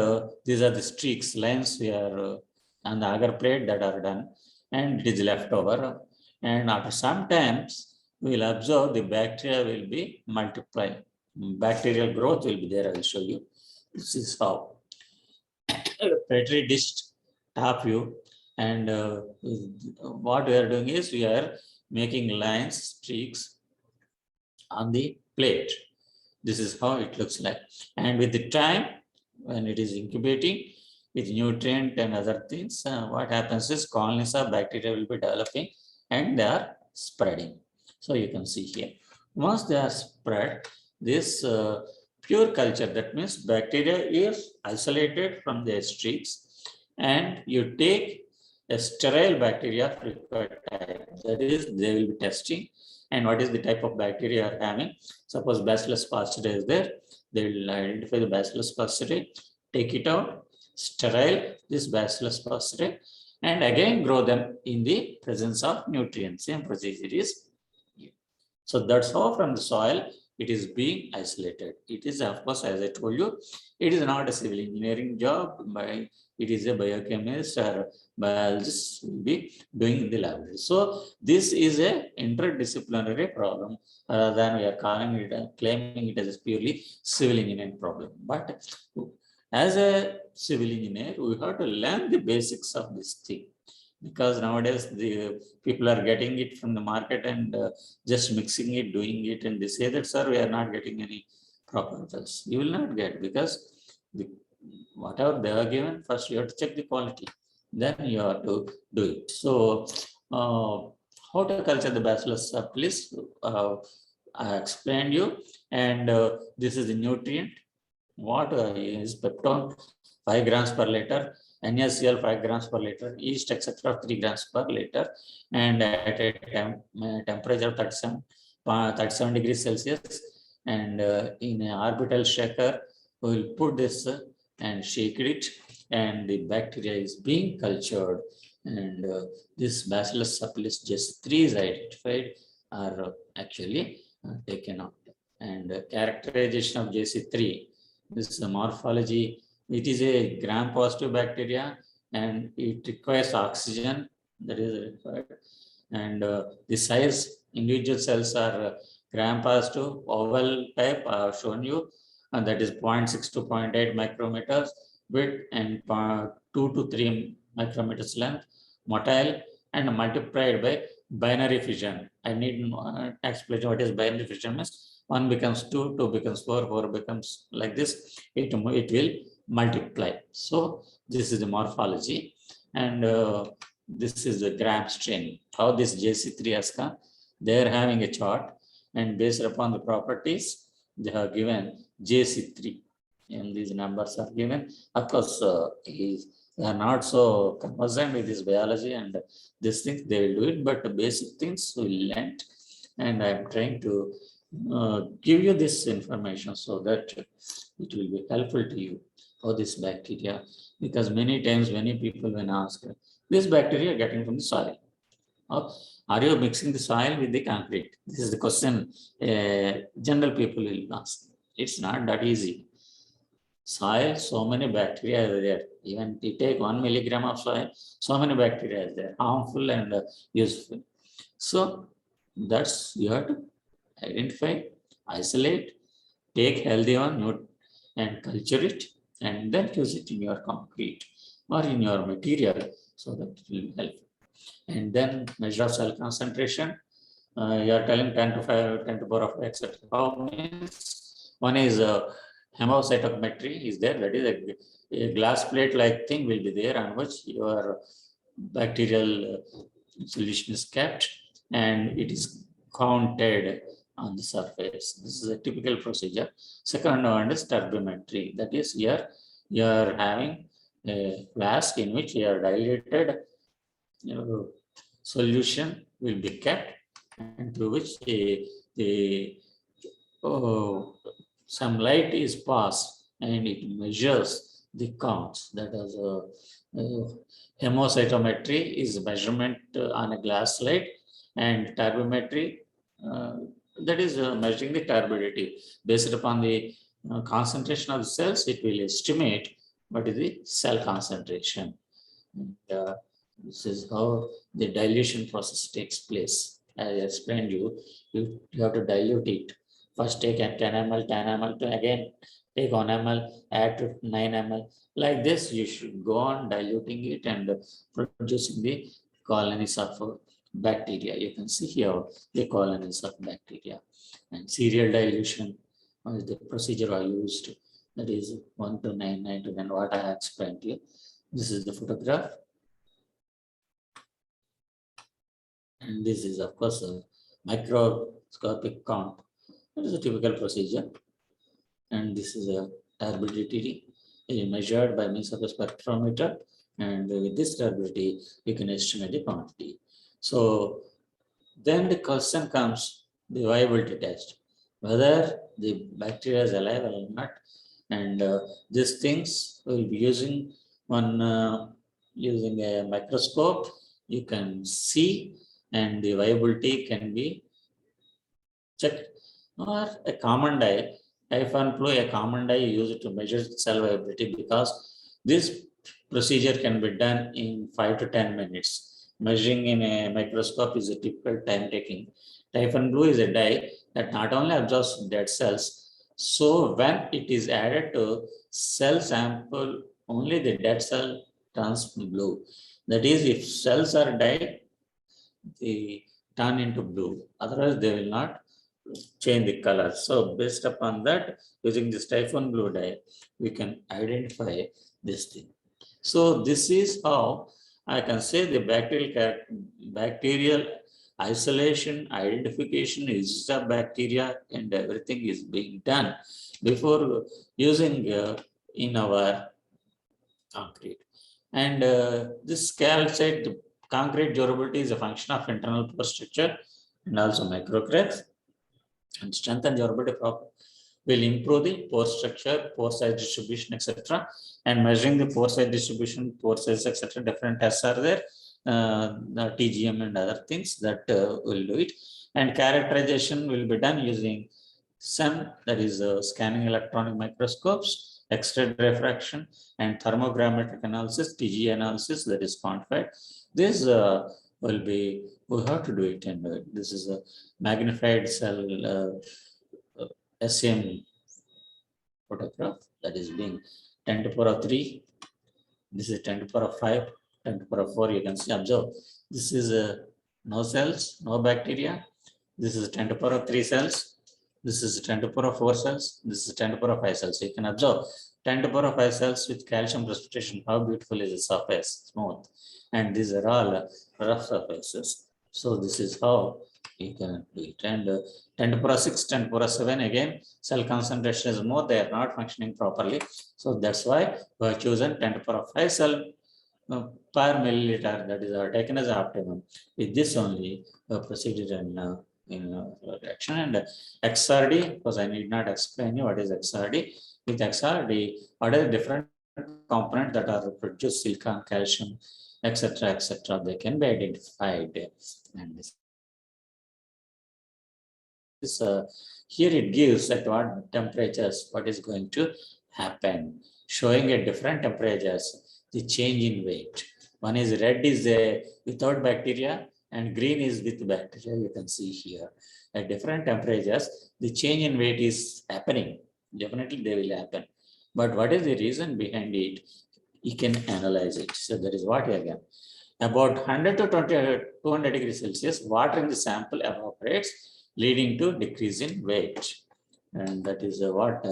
these are the streaks, lines we are on the agar plate that are done, and it is left over. And after some times, we will observe the bacteria will be multiplying. Bacterial growth will be there, I will show you. This is how. Petri dish top view. And what we are doing is we are making lines, streaks on the plate. This is how it looks like. And with the time, when it is incubating with nutrient and other things, what happens is colonies of bacteria will be developing and they are spreading. So you can see here. Once they are spread, this pure culture, that means bacteria is isolated from their streaks, and you take a sterile bacteria required type. That is, they will be testing. And what is the type of bacteria you are having? Suppose Bacillus pastoriae is there. They will identify the Bacillus pastoriae, take it out, sterile this Bacillus pastoriae, and again grow them in the presence of nutrients. Same procedure is here. So that's how from the soil it is being isolated. It is, of course, as I told you, it is not a civil engineering job. It is a biochemist or biologist will be doing in the laboratory. So this is a interdisciplinary problem rather than we are calling it, claiming it as a purely civil engineering problem. But as a civil engineer, we have to learn the basics of this thing, because nowadays the people are getting it from the market and just mixing it, doing it, and they say that, sir, we are not getting any proper results. You will not get, because whatever they are given, first you have to check the quality, then you have to do it. So how to culture the Bacillus subtilis, I explained you, and this is the nutrient. What is peptone, 5 grams per liter, NaCl 5 grams per liter, yeast etc. 3 grams per liter, and at a temperature of 37 degrees Celsius, and in an orbital shaker, we will put this and shake it, and the bacteria is being cultured, and this Bacillus subtilis JC3 is identified or actually taken out. And characterization of JC3, this is a morphology. It is a gram-positive bacteria and it requires oxygen, that is required. And the size, individual cells are gram-positive, oval type, I have shown you, and that is 0.6 to 0.8 micrometers width and 2 to 3 micrometers length, motile, and multiplied by binary fission. I need to explain what is binary fission means. 1 becomes 2, 2 becomes 4, 4 becomes like this. It will multiply. So this is the morphology, and this is the gram strain. How this JC3 has come? They are having a chart, and based upon the properties, they have given JC3. And these numbers are given. Of course, they are not so conversant with this biology and these things, they will do it, but the basic things will learn. And I'm trying to give you this information so that it will be helpful to you how this bacteria, because many times many people when asked, this bacteria getting from the soil. Or are you mixing the soil with the concrete? This is the question general people will ask. It's not that easy. Soil, so many bacteria are there. Even you take 1 milligram of soil, so many bacteria are there, harmful and useful. So that's you have to identify, isolate, take healthy one and culture it, and then use it in your concrete or in your material so that it will help. And then measure of cell concentration. You are telling 10 to 5, 10 to power of, etc. How means one is hemocytometry is there, that is a glass plate like thing will be there on which your bacterial solution is kept and it is counted on the surface. This is a typical procedure. Second one is turbimetry, that is here you are having a flask in which your diluted solution will be kept and through which some light is passed and it measures the counts. That is hemocytometry is measurement on a glass slide, and turbimetry that is measuring the turbidity based upon the concentration of the cells. It will estimate what is the cell concentration. And, this is how the dilution process takes place. As I explained you have to dilute it. First take 10 ml, 10 ml, to again take 1 ml, add to 9 ml. Like this, you should go on diluting it and producing the colonies of bacteria. You can see here the colonies of bacteria. And serial dilution is the procedure I used. That is 1 to 9, 9 to 10, what I explained to you. This is the photograph. And this is, of course, a microscopic count. That is a typical procedure. And this is a turbidity measured by means of a spectrometer. And with this turbidity, you can estimate the quantity. So then the question comes, the viability test, whether the bacteria is alive or not. And these things will be using using a microscope. You can see, and the viability can be checked. Or a common dye, typhon flu, a common dye used to measure cell viability, because this procedure can be done in 5 to 10 minutes. Measuring in a microscope is a typical time taking. Typhon blue is a dye that not only absorbs dead cells, so when it is added to cell sample, only the dead cell turns blue. That is, if cells are dyed, they turn into blue. Otherwise, they will not change the color. So based upon that, using this typhon blue dye, we can identify this thing. So this is how I can say the bacterial isolation, identification is the bacteria, and everything is being done before using in our concrete. And this calcite concrete durability is a function of internal pore structure and also microcracks, and strength and durability will improve the pore structure, pore size distribution, etc. And measuring the pore size distribution, pore size, etc. Different tests are there, the TGM and other things that will do it. And characterization will be done using SEM, that is scanning electronic microscopes, X-ray diffraction, and thermogrammetric analysis, TG analysis, that is quantified. This will be, we have to do it, and this is a magnified cell SEM photograph that is being 10 to power of 3. This is 10 to power of 5, 10 to power of 4. You can see, observe. This is no cells, no bacteria. This is 10 to power of 3 cells. This is 10 to power of 4 cells. This is 10 to power of 5 cells. So you can observe 10 to power of 5 cells with calcium precipitation. How beautiful is the surface, smooth. And these are all rough surfaces. So this is how You can do it. And 10 to the power 6, 10 to the power 7, again, cell concentration is more, they are not functioning properly. So that's why we have chosen 10 to the power 5 cell per milliliter, that is taken as optimum. With this only proceeded in reaction. And XRD, because I need not explain you what is XRD. With XRD, what are the different components that are produced, silicon, calcium, etc., they can be identified. And this, here it gives at what temperatures what is going to happen, showing at different temperatures the change in weight. One is red is without bacteria and green is with bacteria. You can see here at different temperatures the change in weight is happening. Definitely they will happen. But what is the reason behind it? You can analyze it. So that is what again. About 100 to 200 degrees Celsius, water in the sample evaporates, leading to decrease in weight. And that is what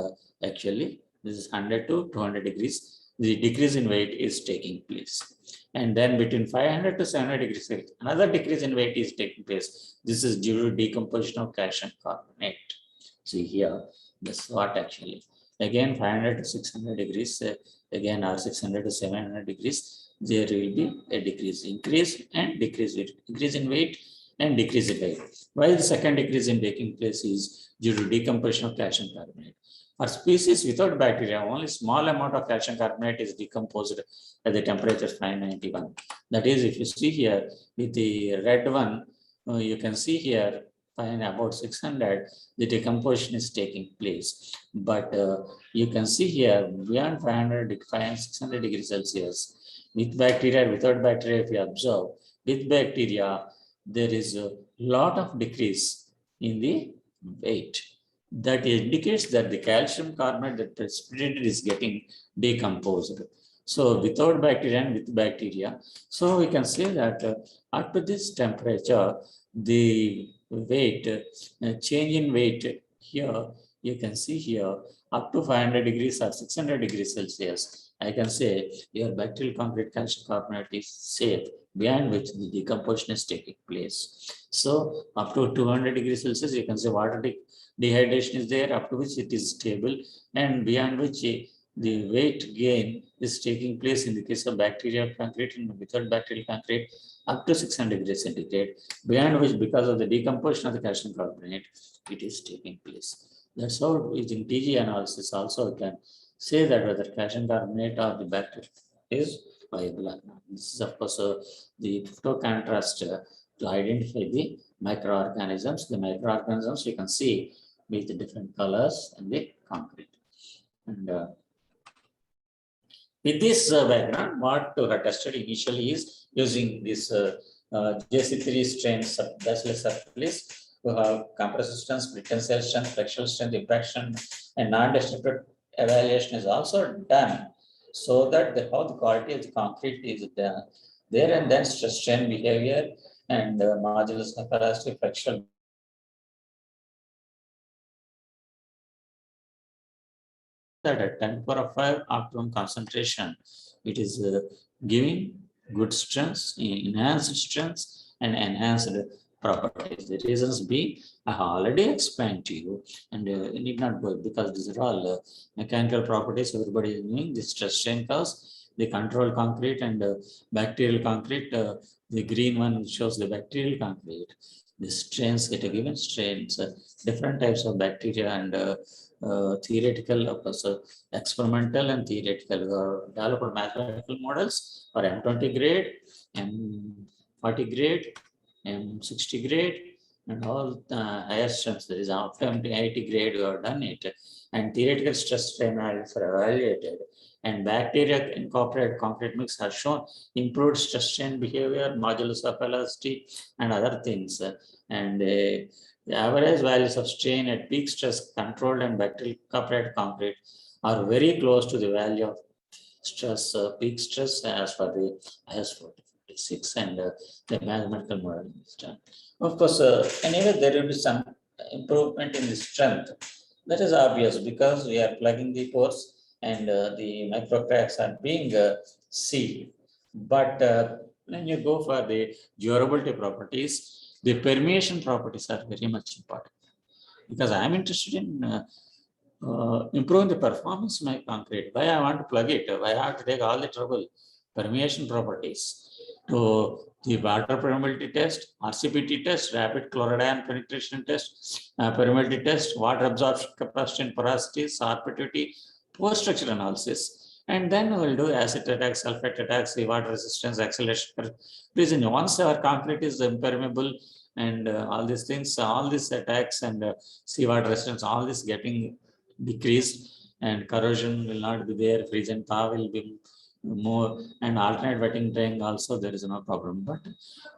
actually this is 100 to 200 degrees. The decrease in weight is taking place. And then between 500 to 700 degrees Celsius, another decrease in weight is taking place. This is due to decomposition of calcium carbonate. See here, this is what actually. Again, 500 to 600 degrees, again, or 600 to 700 degrees, there will be a decrease, increase and decrease, increase in weight and decrease in weight. While the second decrease in taking place is due to decomposition of calcium carbonate. For species without bacteria, only small amount of calcium carbonate is decomposed at the temperature 591. That is, if you see here with the red one, you can see here about 600, the decomposition is taking place. But you can see here beyond 500, 600 degrees Celsius, with bacteria, without bacteria, if you observe, with bacteria, there is a lot of decrease in the weight. That indicates that the calcium carbonate that precipitated is getting decomposed. So without bacteria and with bacteria, so we can say that up to this temperature, the weight, change in weight here, you can see here up to 500 degrees or 600 degrees Celsius, I can say your bacterial concrete calcium carbonate is safe, beyond which the decomposition is taking place. So up to 200 degrees Celsius, you can say water dehydration is there, up to which it is stable, and beyond which the weight gain is taking place in the case of bacterial concrete and without bacterial concrete up to 600 degrees centigrade, beyond which because of the decomposition of the calcium carbonate, it is taking place. That's how using TG analysis also we can say that whether calcium carbonate or the bacteria is viable. This is of course the photo contrast to identify the microorganisms. The microorganisms you can see with the different colors and the concrete. And with this background, what we tested initially is using this JC3 strain Bacillus subtilis. We have compressive strength, tensile strength, flexural strength, impact strength, and non-destructive evaluation is also done, so that how the quality of the concrete is done there, and then stress strain behavior and modulus of elastic flexural that at 10 to the power 5 optimum concentration, it is giving good strength, enhanced strength, and enhanced properties. The reasons being, I have already explained to you, and need not go because these are all mechanical properties. Everybody is knowing the stress strain curves, the control concrete and bacterial concrete. The green one shows the bacterial concrete. The strains get a given strains, different types of bacteria and theoretical, of course, experimental and theoretical. Developed mathematical models for M20 grade, M40 grade, M60 grade, and all higher strengths. There is after M80 grade, we have done it, and theoretical stress strain analysis are evaluated. And bacteria incorporated concrete mix has shown improved stress strain behavior, modulus of elasticity, and other things. And the average values of strain at peak stress controlled and bacterial incorporated concrete are very close to the value of stress, peak stress as for the IS-4056 and the mathematical model is done. Of course, anyway, there will be some improvement in the strength. That is obvious because we are plugging the pores and the microcracks are being sealed. But when you go for the durability properties, the permeation properties are very much important, because I am interested in improving the performance of my concrete. Why I want to plug it? Why I have to take all the trouble? Permeation properties. So the water permeability test, RCPT test, rapid chloride ion penetration test, permeability test, water absorption capacity and porosity, sorptivity, post structure analysis. And then we'll do acid attacks, sulfate attacks, water resistance, acceleration. Reason once our concrete is impermeable and all these things, all these attacks and seawater resistance, all this getting decreased, and corrosion will not be there, freeze and thaw will be more, and alternate wetting drying also there is no problem. But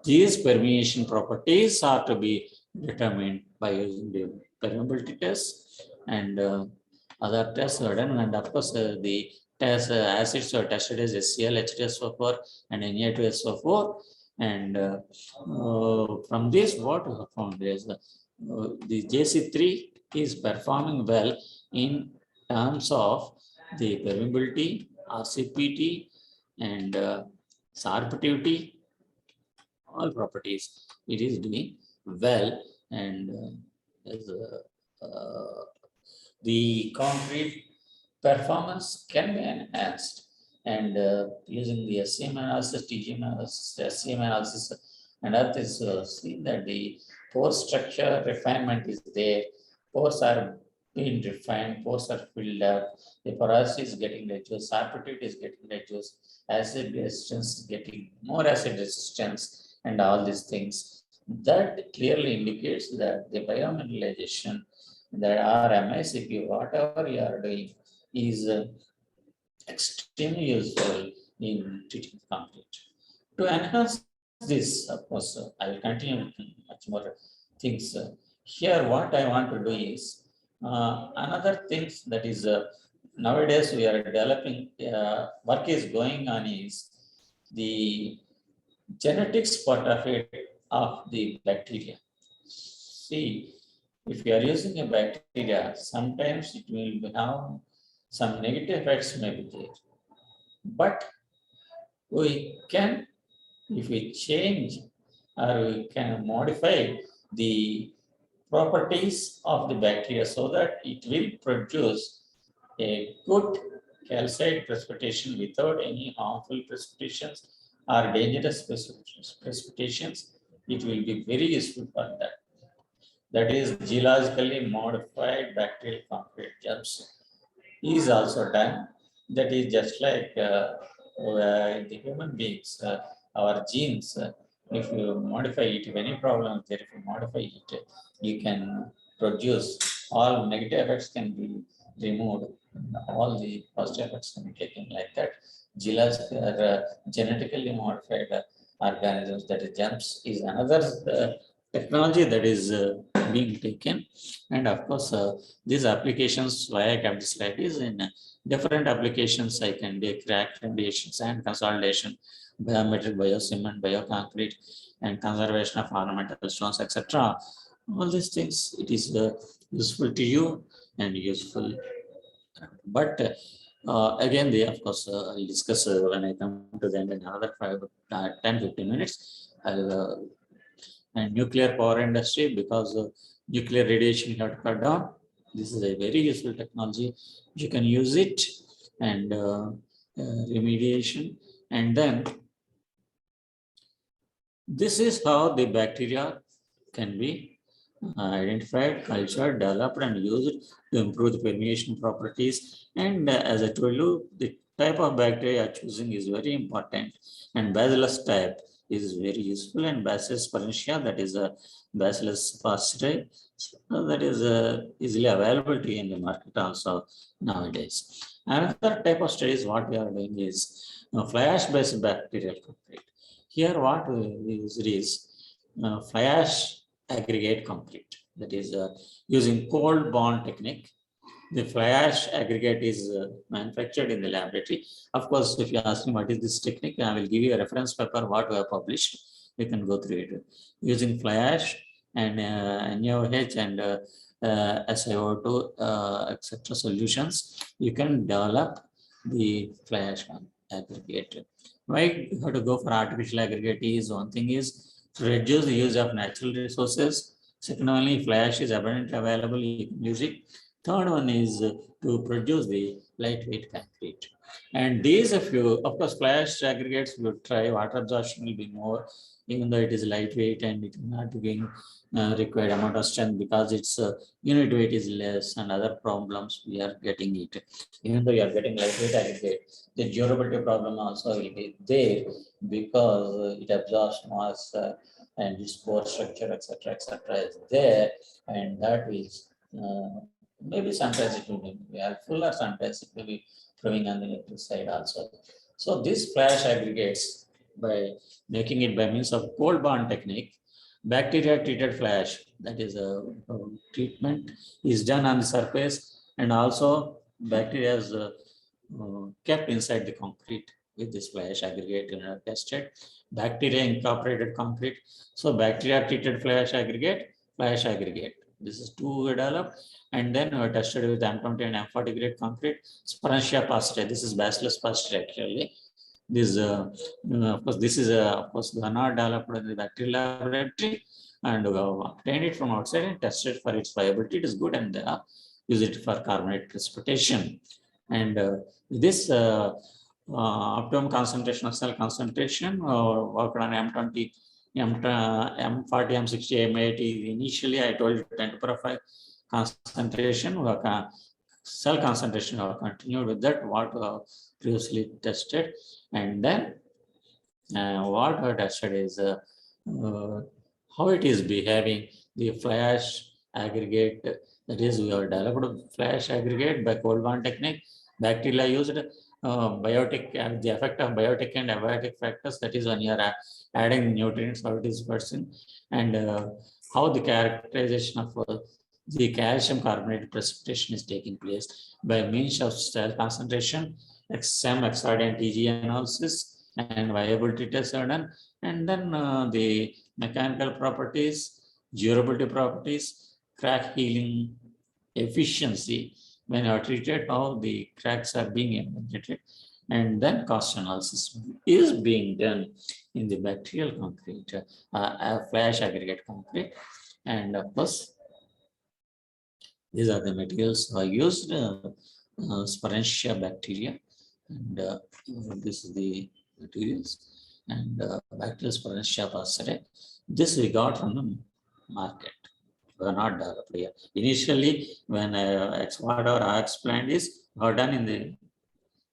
these permeation properties are to be determined by using the permeability test, and other tests are done, and of course the test acids are tested as HCl, H2SO4 and Na2SO4, and from this what we have found is the JC3 is performing well in terms of the permeability, RCPT, and sorptivity, all properties. It is doing well, and the concrete performance can be enhanced, and using the SCM analysis, TGM analysis, SCM analysis, and others see that the pore structure refinement is there, pores are being refined, pores are filled up, the porosity is getting reduced, sorptivity is getting reduced, acid resistance is getting more acid resistance, and all these things. That clearly indicates that the biomineralization, that our MICP, whatever you are doing, is extremely useful in treating concrete. To enhance this, of course, I will continue with much more things. Here, what I want to do is another things that is nowadays we are developing, work is going on is the genetics part of it, of the bacteria. See, if you are using a bacteria, sometimes it will have some negative effects may be there. But we can, if we change or we can modify the properties of the bacteria so that it will produce a good calcite precipitation without any harmful precipitations or dangerous precipitations, it will be very useful for that. That is geologically modified bacterial concrete jumps is also done. That is just like the human beings, our genes, if you modify it, if any problem there, if you modify it, you can produce all negative effects can be removed, all the positive effects can be taken like that. Genetically modified organisms, that is jumps, is another technology that is being taken. And of course, these applications, why I kept this slide is in different applications. I can do crack remediation, sand consolidation, biometric, biocement, bioconcrete, and conservation of ornamental stones, etc. All these things, it is useful to you and useful. But again, of course, I'll discuss when I come to the end in another 10-15 minutes. And nuclear power industry, because nuclear radiation you have to cut down. This is a very useful technology. You can use it, and remediation. And then this is how the bacteria can be identified, cultured, developed, and used to improve the permeation properties. And as I told you, the type of bacteria you are choosing is very important. And Bacillus type is very useful, and Bacillus parentia, that is a Bacillus pasteurizii, that is easily available to you in the market also nowadays. Another type of studies what we are doing is fly ash based bacterial concrete. Here what we use is fly ash aggregate concrete, that is using cold bond technique. The fly ash aggregate is manufactured in the laboratory. Of course, if you ask me what is this technique, I will give you a reference paper what we have published. You can go through it. Using fly ash and NaOH and SiO2, etc. solutions, you can develop the fly ash aggregate. Why you have to go for artificial aggregate is one thing is to reduce the use of natural resources. Secondly, flash is abundantly available, you can use it. Third one is to produce the lightweight concrete. And these, if you, of course, flash aggregates will try, water absorption will be more, even though it is lightweight and it is not giving required amount of strength, because its unit weight is less and other problems we are getting it. Even though you are getting lightweight aggregate, the durability problem also will be there, because it absorbs mass and its core structure, etc., is there, and that is maybe sometimes it will be helpful, or sometimes it will be throwing on the negative side also. So this flash aggregates, by making it by means of cold bond technique, bacteria treated flash, that is a treatment is done on the surface, and also bacteria is kept inside the concrete with this flash aggregate tested. Bacteria incorporated concrete. So bacteria treated flash aggregate. This is two developed, and then tested with M20 and M40 grade concrete. Sporangia pasture. This is Bacillus pasture actually. This of course, this is of course Bernard developed in the bacterial laboratory, and obtained it from outside and tested for its viability. It is good, and use it for carbonate precipitation. And this optimum concentration of cell concentration worked on M20, M40, M60, M80. Initially, I told you 10 to the power 5 concentration, cell concentration, continued with that what previously tested. And then what I tested is how it is behaving, the flash aggregate. That is, we have developed flash aggregate by cold bond technique. Bacteria used biotic, the effect of biotic and abiotic factors. That is when you are adding nutrients, how it is person, and how the characterization of the calcium carbonate precipitation is taking place by means of cell concentration, XM, XRD, and TG analysis, and viability tests are done, and then the mechanical properties, durability properties, crack healing efficiency when you are treated, how the cracks are being eliminated, and then cost analysis is being done in the bacterial concrete, flash aggregate concrete. And of course, these are the materials used, Sporangia bacteria, and this is the materials, and bacterial Sporangia pasture. This we got from the market. We are not developed here. Initially, when whatever I explained is done in the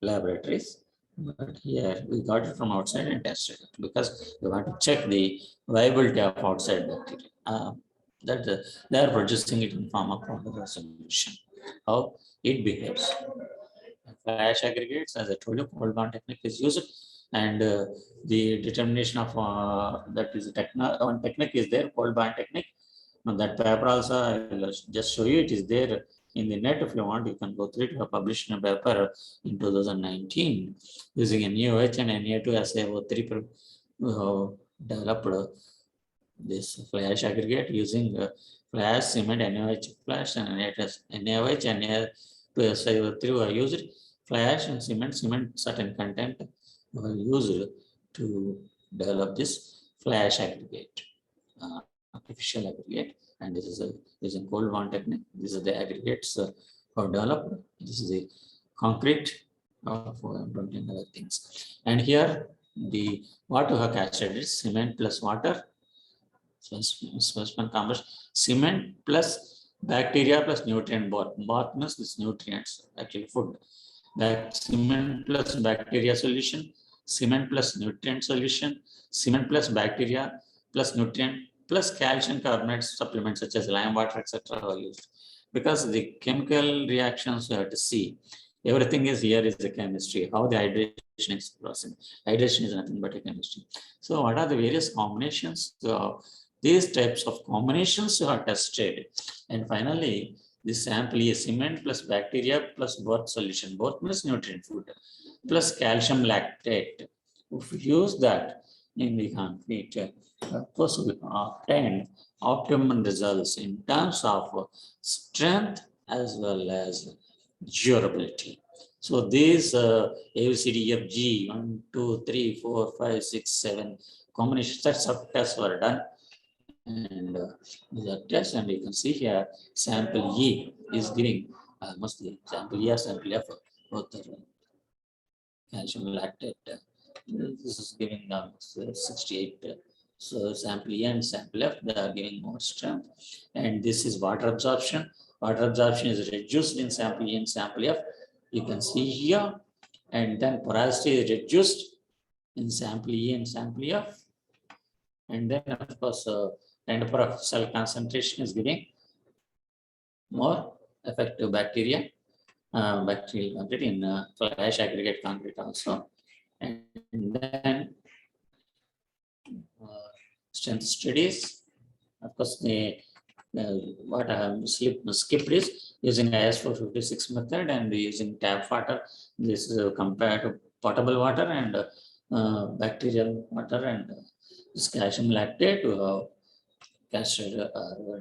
laboratories, but here we got it from outside and tested it, because we want to check the viability of outside bacteria. That they are producing it in form of powder solution. How it behaves. Flash aggregates, as I told you, cold bond technique is used, and the determination of that is one technique is there, cold bond technique. Now that paper also I will just show you. It is there in the net. If you want, you can go through it. We have published a paper in 2019 using NaOH and Na2 SiO3 developed this flash aggregate using flash, cement, NaOH flash, and NaOH and Na2 SiO3 were used. Flash and cement certain content were used to develop this flash aggregate, artificial aggregate, and this is using cold bond technique. These are the aggregates are developed. This is the concrete for and other things. And here the water have captured is cement plus water, cement plus bacteria plus nutrient bath means this nutrients, actually food. That cement plus bacteria solution, cement plus nutrient solution, cement plus bacteria plus nutrient plus calcium carbonate supplements such as lime water, etc. are used, because the chemical reactions we have to see. Everything is here is the chemistry, how the hydration is processing. Hydration is nothing but a chemistry. So what are the various combinations? These types of combinations are tested, and finally this sample is cement plus bacteria plus both solution, both means nutrient food, plus calcium lactate. If we use that in the concrete, of course we obtain optimum results in terms of strength as well as durability. So these A, B, C, D, F, G, 1, 2, 3, 4, 5, 6, 7 combination sets of tests were done. And these are tests, and you can see here sample E is giving almost the sample E or sample F, both are calcium lactate. This is giving 68. So sample E and sample F, they are giving more strength. And this is water absorption. Water absorption is reduced in sample E and sample F. You can see here. And then porosity is reduced in sample E and sample F. And then of course, number of cell concentration is giving more effective bacteria, bacterial concrete in flash aggregate concrete also. And then strength studies. Of course, what I have skipped is using IS456 method and using tap water. This is compared to potable water and bacterial water, and this calcium lactate to casted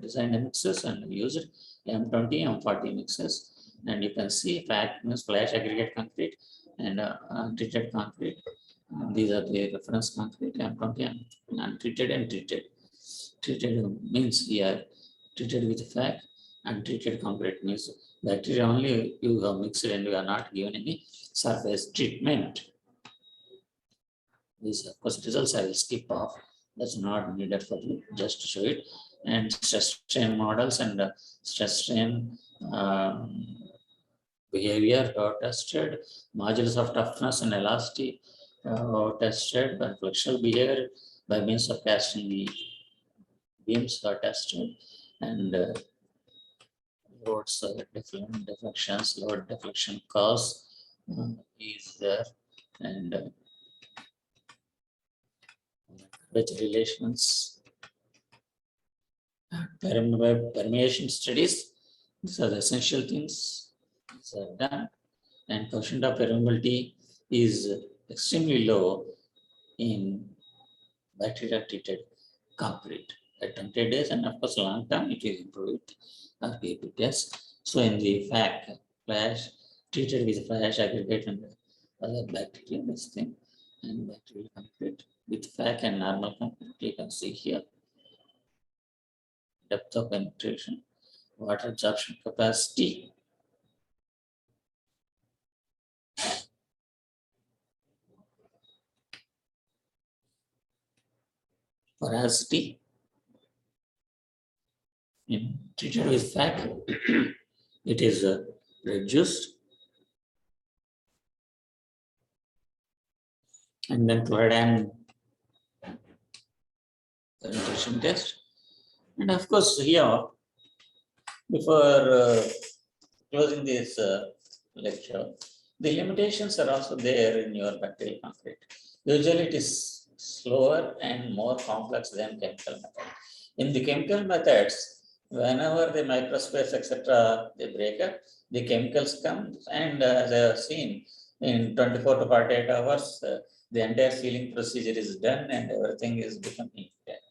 designed mixes and used M20, M40 mixes. And you can see fact means flash aggregate concrete and untreated concrete. These are the reference concrete, M20 and untreated and treated. Treated means here treated with FAC, untreated concrete means bacteria only you have mixed and you are not given any surface treatment. These of course results I will skip off. That's not needed for you, just to show it. And stress strain models and stress strain behavior are tested. Modulus of toughness and elasticity tested. And flexural behavior by means of casting the beams are tested. And loads deflections, load deflection cause is there. And relations, permeation studies, these are the essential things. These are done. And coefficient of permeability is extremely low in bacteria treated concrete at 20 days, and of course long term it is improved as PAP test. So in the FAC, flash treated with flash aggregate and other bacteria, this thing, and bacterial concrete with FAC and normal concrete, you can see here depth of penetration, water absorption capacity, porosity in treated with FAC, it is reduced. And then chlorine penetration test. And of course here, before closing this lecture, the limitations are also there in your bacterial concrete. Usually it is slower and more complex than chemical method. In the chemical methods, whenever the microspace, etc., they break up, the chemicals come, and as I have seen, in 24 to 48 hours, the entire sealing procedure is done and everything is becoming intact.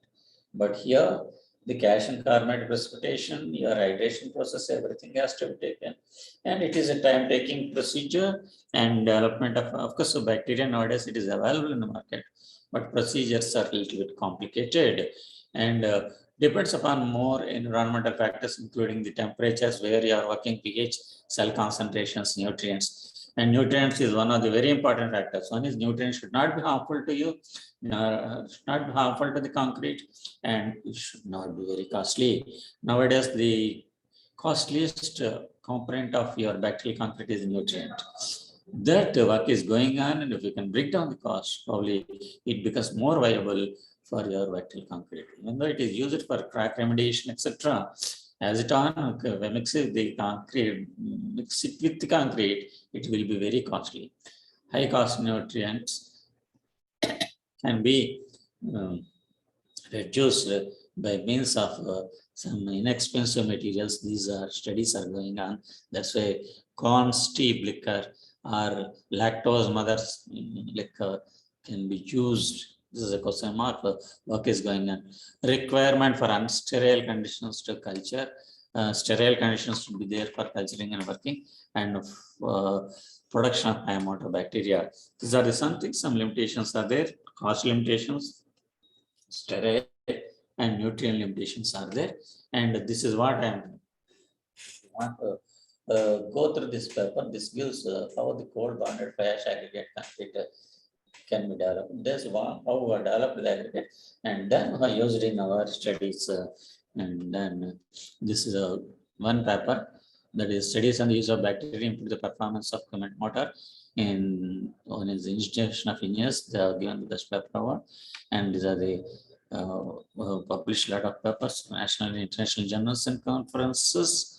But here, the calcium carbonate precipitation, your hydration process, everything has to be taken. And it is a time-taking procedure and development of course, so bacteria nowadays, it is available in the market, but procedures are a little bit complicated and depends upon more environmental factors, including the temperatures where you are working, pH, cell concentrations, nutrients. And nutrients is one of the very important factors. One is nutrients should not be harmful to you, should not be harmful to the concrete, and it should not be very costly. Nowadays, the costliest component of your bacterial concrete is nutrient. That work is going on, and if you can break down the cost, probably it becomes more viable for your bacterial concrete. Even though it is used for crack remediation, etc., as it on, mix it the concrete, mix it with the concrete, it will be very costly. High cost nutrients can be reduced by means of some inexpensive materials. These are studies are going on. That's why corn steep liquor or lactose mother's liquor can be used. This is a question mark. Work is going on. Requirement for unsterile conditions to culture. Sterile conditions should be there for culturing and working. And production of high amount of bacteria. These are the something, some limitations are there, cost limitations, sterile and nutrient limitations are there. And this is what I want to go through this paper. This gives how the cold bonded fly ash aggregate concrete can be developed. This one how we developed the aggregate, and then we used in our studies. And then this is a one paper, that is studies on the use of bacteria improve the performance of cement mortar. In one is the Institution of Engineers, they are given the best paper award, and these are the published a lot of papers, national and international journals and conferences.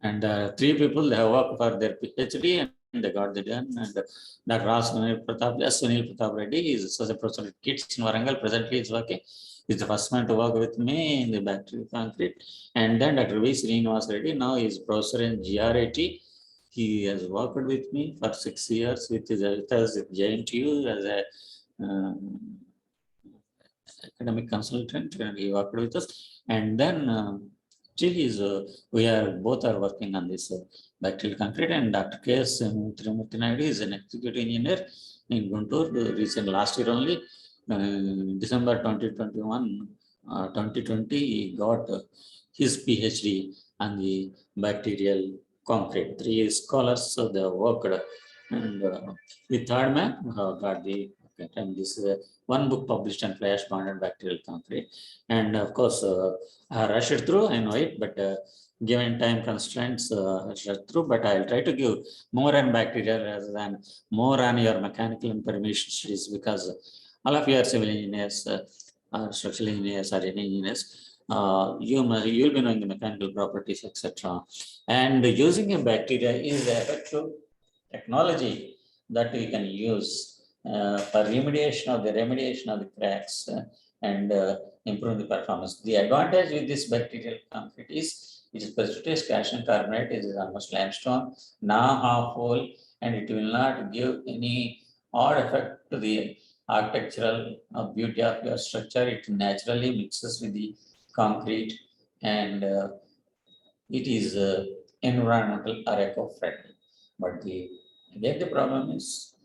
And three people, they have worked for their PhD and they got the done. And Dr. Sunil Pratap Reddy, he is a professor at KITS in Warangal. Presently, is working. He's the first man to work with me in the bacterial concrete. And then Dr. V. Srinivas Reddy, now he is professor in GRAT. He has worked with me for 6 years with us at JNTU as a academic consultant, and he worked with us. And then still is we are both are working on this bacterial concrete. And Dr. K.S. Trimurthy Naidu is an executive engineer in Guntur. Recent last year only, December 2021, 2020, he got his PhD on the bacterial concrete. 3 scholars, so they worked, and the third man got the, and this is one book published on fly ash bonded bacterial concrete. And of course, I rushed it through, I know it, but given time constraints, I rushed through, but I'll try to give more on bacteria rather than more on your mechanical information studies, because all of you are civil engineers, structural engineers, or any engineers. You'll be knowing the mechanical properties, etc. And using a bacteria is the effective technology that we can use for remediation of the cracks and improve the performance. The advantage with this bacterial concrete is it is precipitous calcium carbonate. It is almost limestone, non-half whole, and it will not give any odd effect to the architectural beauty of your structure. It naturally mixes with the concrete, and it is environmental or eco-friendly. But the problem is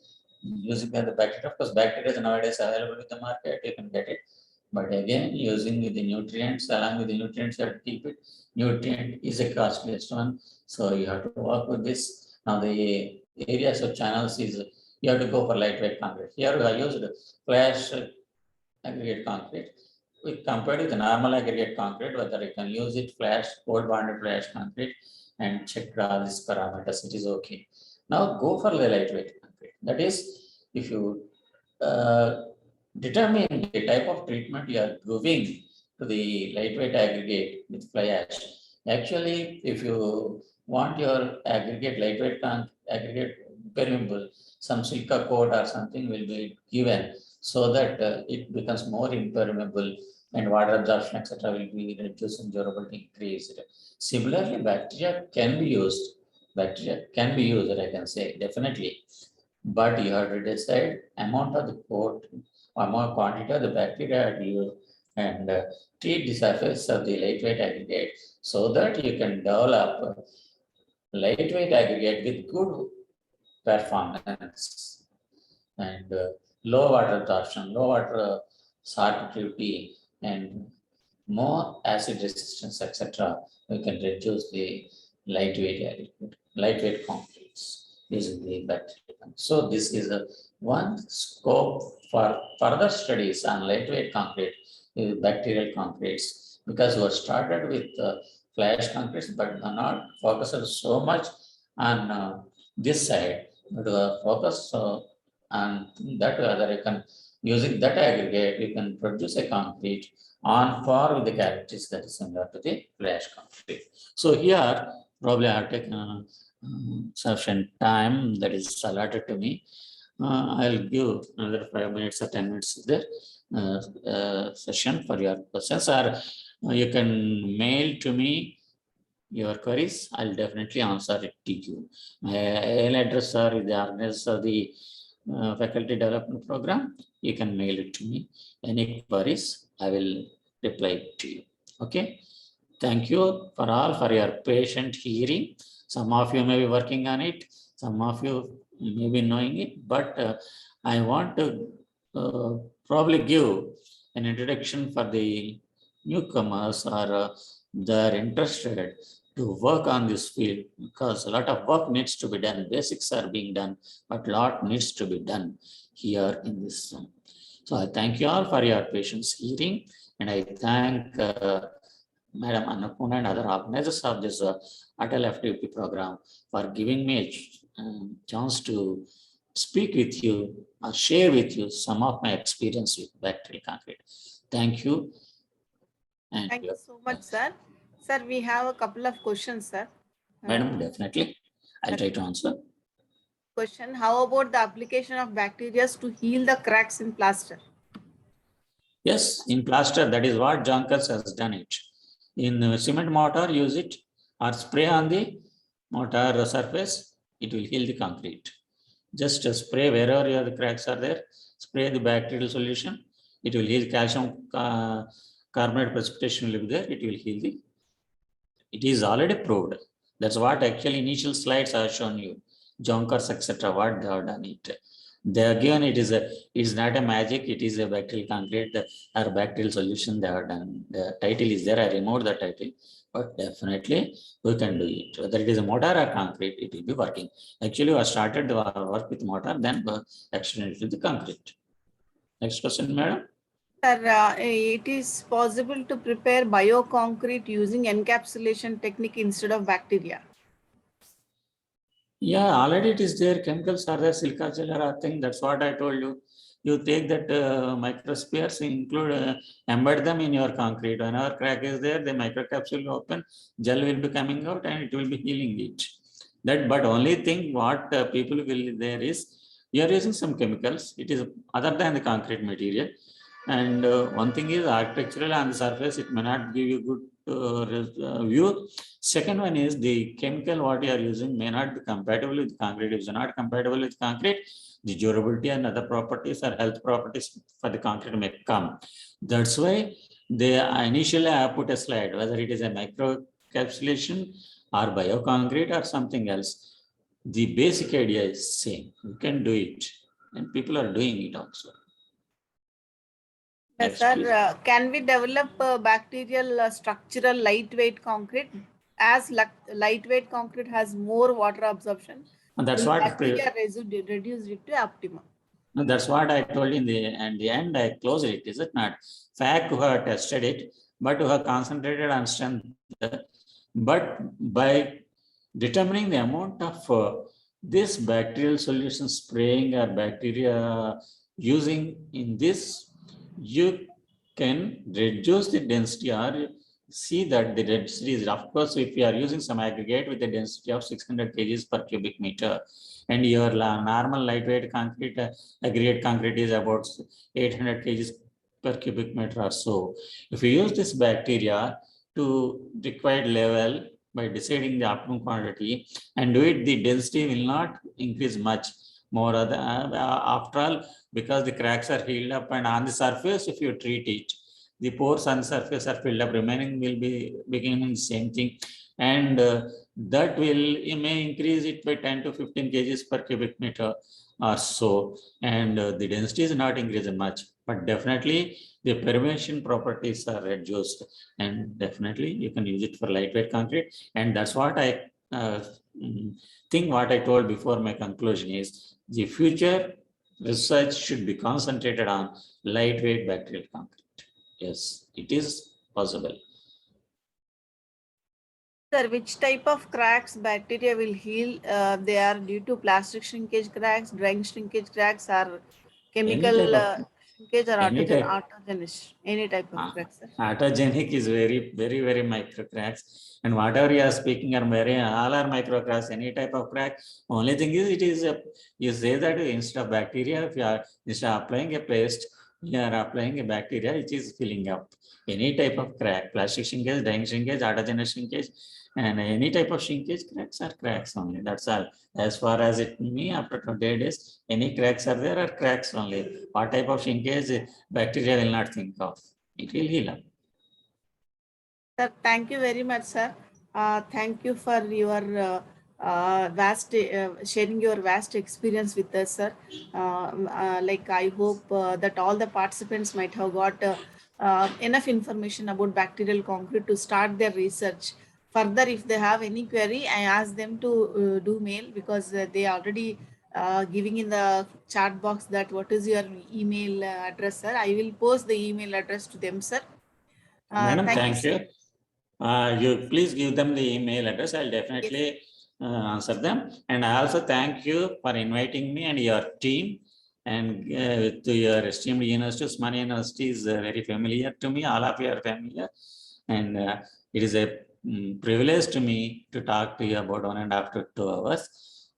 using the bacteria. Of course, bacteria nowadays available in the market, you can get it. But again, using the nutrients, along with the nutrients, you have to keep it. Nutrient is a costliest one, so you have to work with this. Now, the areas of channels is you have to go for lightweight concrete. Here, we have used fly ash aggregate concrete. We compared with the normal aggregate concrete, whether you can use it fly ash, cold bonded fly ash concrete, and check all these parameters. It is okay. Now, go for the lightweight concrete. That is, if you determine the type of treatment you are giving to the lightweight aggregate with fly ash. Actually, if you want your aggregate lightweight aggregate permeable, some silica coat or something will be given so that it becomes more impermeable and water absorption, etc., will be reduced and durability increased. Similarly, bacteria can be used. Bacteria can be used, I can say, definitely. But you have to decide amount of the coat, amount quantity of the bacteria you and treat the surface of the lightweight aggregate so that you can develop lightweight aggregate with good performance and low water absorption, low water sorptivity, and more acid resistance, etc. We can reduce the lightweight concretes using the bacteria. So this is one scope for further studies on lightweight concrete, bacterial concretes, because we started with fly ash concretes, but not focused so much on this side, but focus on that, whether you can, using that aggregate, you can produce a concrete on par with the characteristics that is similar to the fly ash concrete. So here, probably I have taken sufficient time that is allotted to me. I'll give another 5 minutes or 10 minutes there session for your questions, or you can mail to me your queries. I'll definitely answer it to you. My email address or the organizer of the faculty development program, you can mail it to me. Any queries, I will reply to you. Okay. Thank you for all for your patient hearing. Some of you may be working on it, some of you may be knowing it, but I want to probably give an introduction for the newcomers or they're interested to work on this field, because a lot of work needs to be done. Basics are being done, but a lot needs to be done here in this. So I thank you all for your patience hearing, and I thank Madam Annapurna and other organizers of this Atal FTP program for giving me a chance to speak with you or share with you some of my experience with bacterial concrete. Thank you. And Thank you so much, sir. Sir, we have a couple of questions, sir. Madam, definitely. I'll try to answer. Question: how about the application of bacteria to heal the cracks in plaster? Yes, in plaster, that is what Jonkers has done it. In cement mortar, use it or spray on the mortar surface, it will heal the concrete. Just spray wherever the cracks are there, spray the bacterial solution, it will heal. Calcium carbonate precipitation will be there, it will heal the. It is already proved. That's what actually initial slides have shown you. Jonkers, etc. What they have done it. They are given it is not a magic, it is a bacterial concrete or bacterial solution they have done. The title is there, I removed the title, but definitely we can do it. Whether it is a mortar or concrete, it will be working. Actually, I started the work with mortar, then extended to the concrete. Next question, madam. Sir, it is possible to prepare bioconcrete using encapsulation technique instead of bacteria. Yeah, already it is there. Chemicals are there, silica gel or thing. That's what I told you. You take that microspheres, include embed them in your concrete. Whenever crack is there, the microcapsule will open, gel will be coming out, and it will be healing it. That, but only thing what people will there is you are using some chemicals. It is other than the concrete material. And one thing is architectural on the surface, it may not give you good view. Second one is the chemical what you are using may not be compatible with concrete. If it's not compatible with concrete, the durability and other properties or health properties for the concrete may come. That's why they initially I put a slide, whether it is a microcapsulation or bioconcrete or something else. The basic idea is same. You can do it, and people are doing it also. Yes, sir. Can we develop bacterial structural lightweight concrete? As lightweight concrete has more water absorption, and that's will what bacteria reduce it to optimum. That's what I told in the end. I closed it. Is it not? Fact who have tested it, but who have concentrated on strength. But by determining the amount of this bacterial solution spraying or bacteria using in this, you can reduce the density or see that the density is, of course, if you are using some aggregate with a density of 600 kgs per cubic meter, and your normal lightweight concrete aggregate concrete is about 800 kgs per cubic meter or so. If you use this bacteria to required level by deciding the optimum quantity and do it, the density will not increase much. More after all, because the cracks are healed up, and on the surface, if you treat it, the pores on the surface are filled up, remaining will be beginning the same thing, and that will, you may increase it by 10 to 15 kgs per cubic meter or so, and the density is not increasing much, but definitely the permeation properties are reduced, and definitely you can use it for lightweight concrete. And that's what I think what I told before. My conclusion is the future research should be concentrated on lightweight bacterial concrete. Yes, it is possible. Sir, which type of cracks bacteria will heal? They are due to plastic shrinkage cracks, drying shrinkage cracks, or chemical shrinkage, or autogenous? Any type of cracks, sir? Autogenic is very micro cracks, and whatever you are speaking are all are micro cracks. Any type of crack. Only thing is, it is you say that instead of bacteria, if you are instead of applying a paste, you are applying a bacteria which is filling up. Any type of crack, plastic shrinkage, drying shrinkage, autogenous shrinkage, and any type of shrinkage cracks are cracks only. That's all. As far as it me, after 28 days, any cracks are there are cracks only. What type of shrinkage bacteria will not think of. It will heal up. Sir, thank you very much, sir. Thank you for your sharing your vast experience with us, sir. Like I hope that all the participants might have got enough information about bacterial concrete to start their research. Further, if they have any query, I ask them to do mail, because they already giving in the chat box that what is your email address, sir. I will post the email address to them, sir. Madam, Thank you, thank sir. you. You please give them the email address. I'll definitely answer them. And I also thank you for inviting me and your team. And to your esteemed university, Osmania University is very familiar to me. All of you are familiar. And it is a privilege to me to talk to you about 1.5 to 2 hours.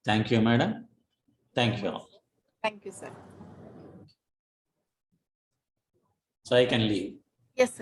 Thank you, madam. Thank you all. Thank you, sir. So I can leave.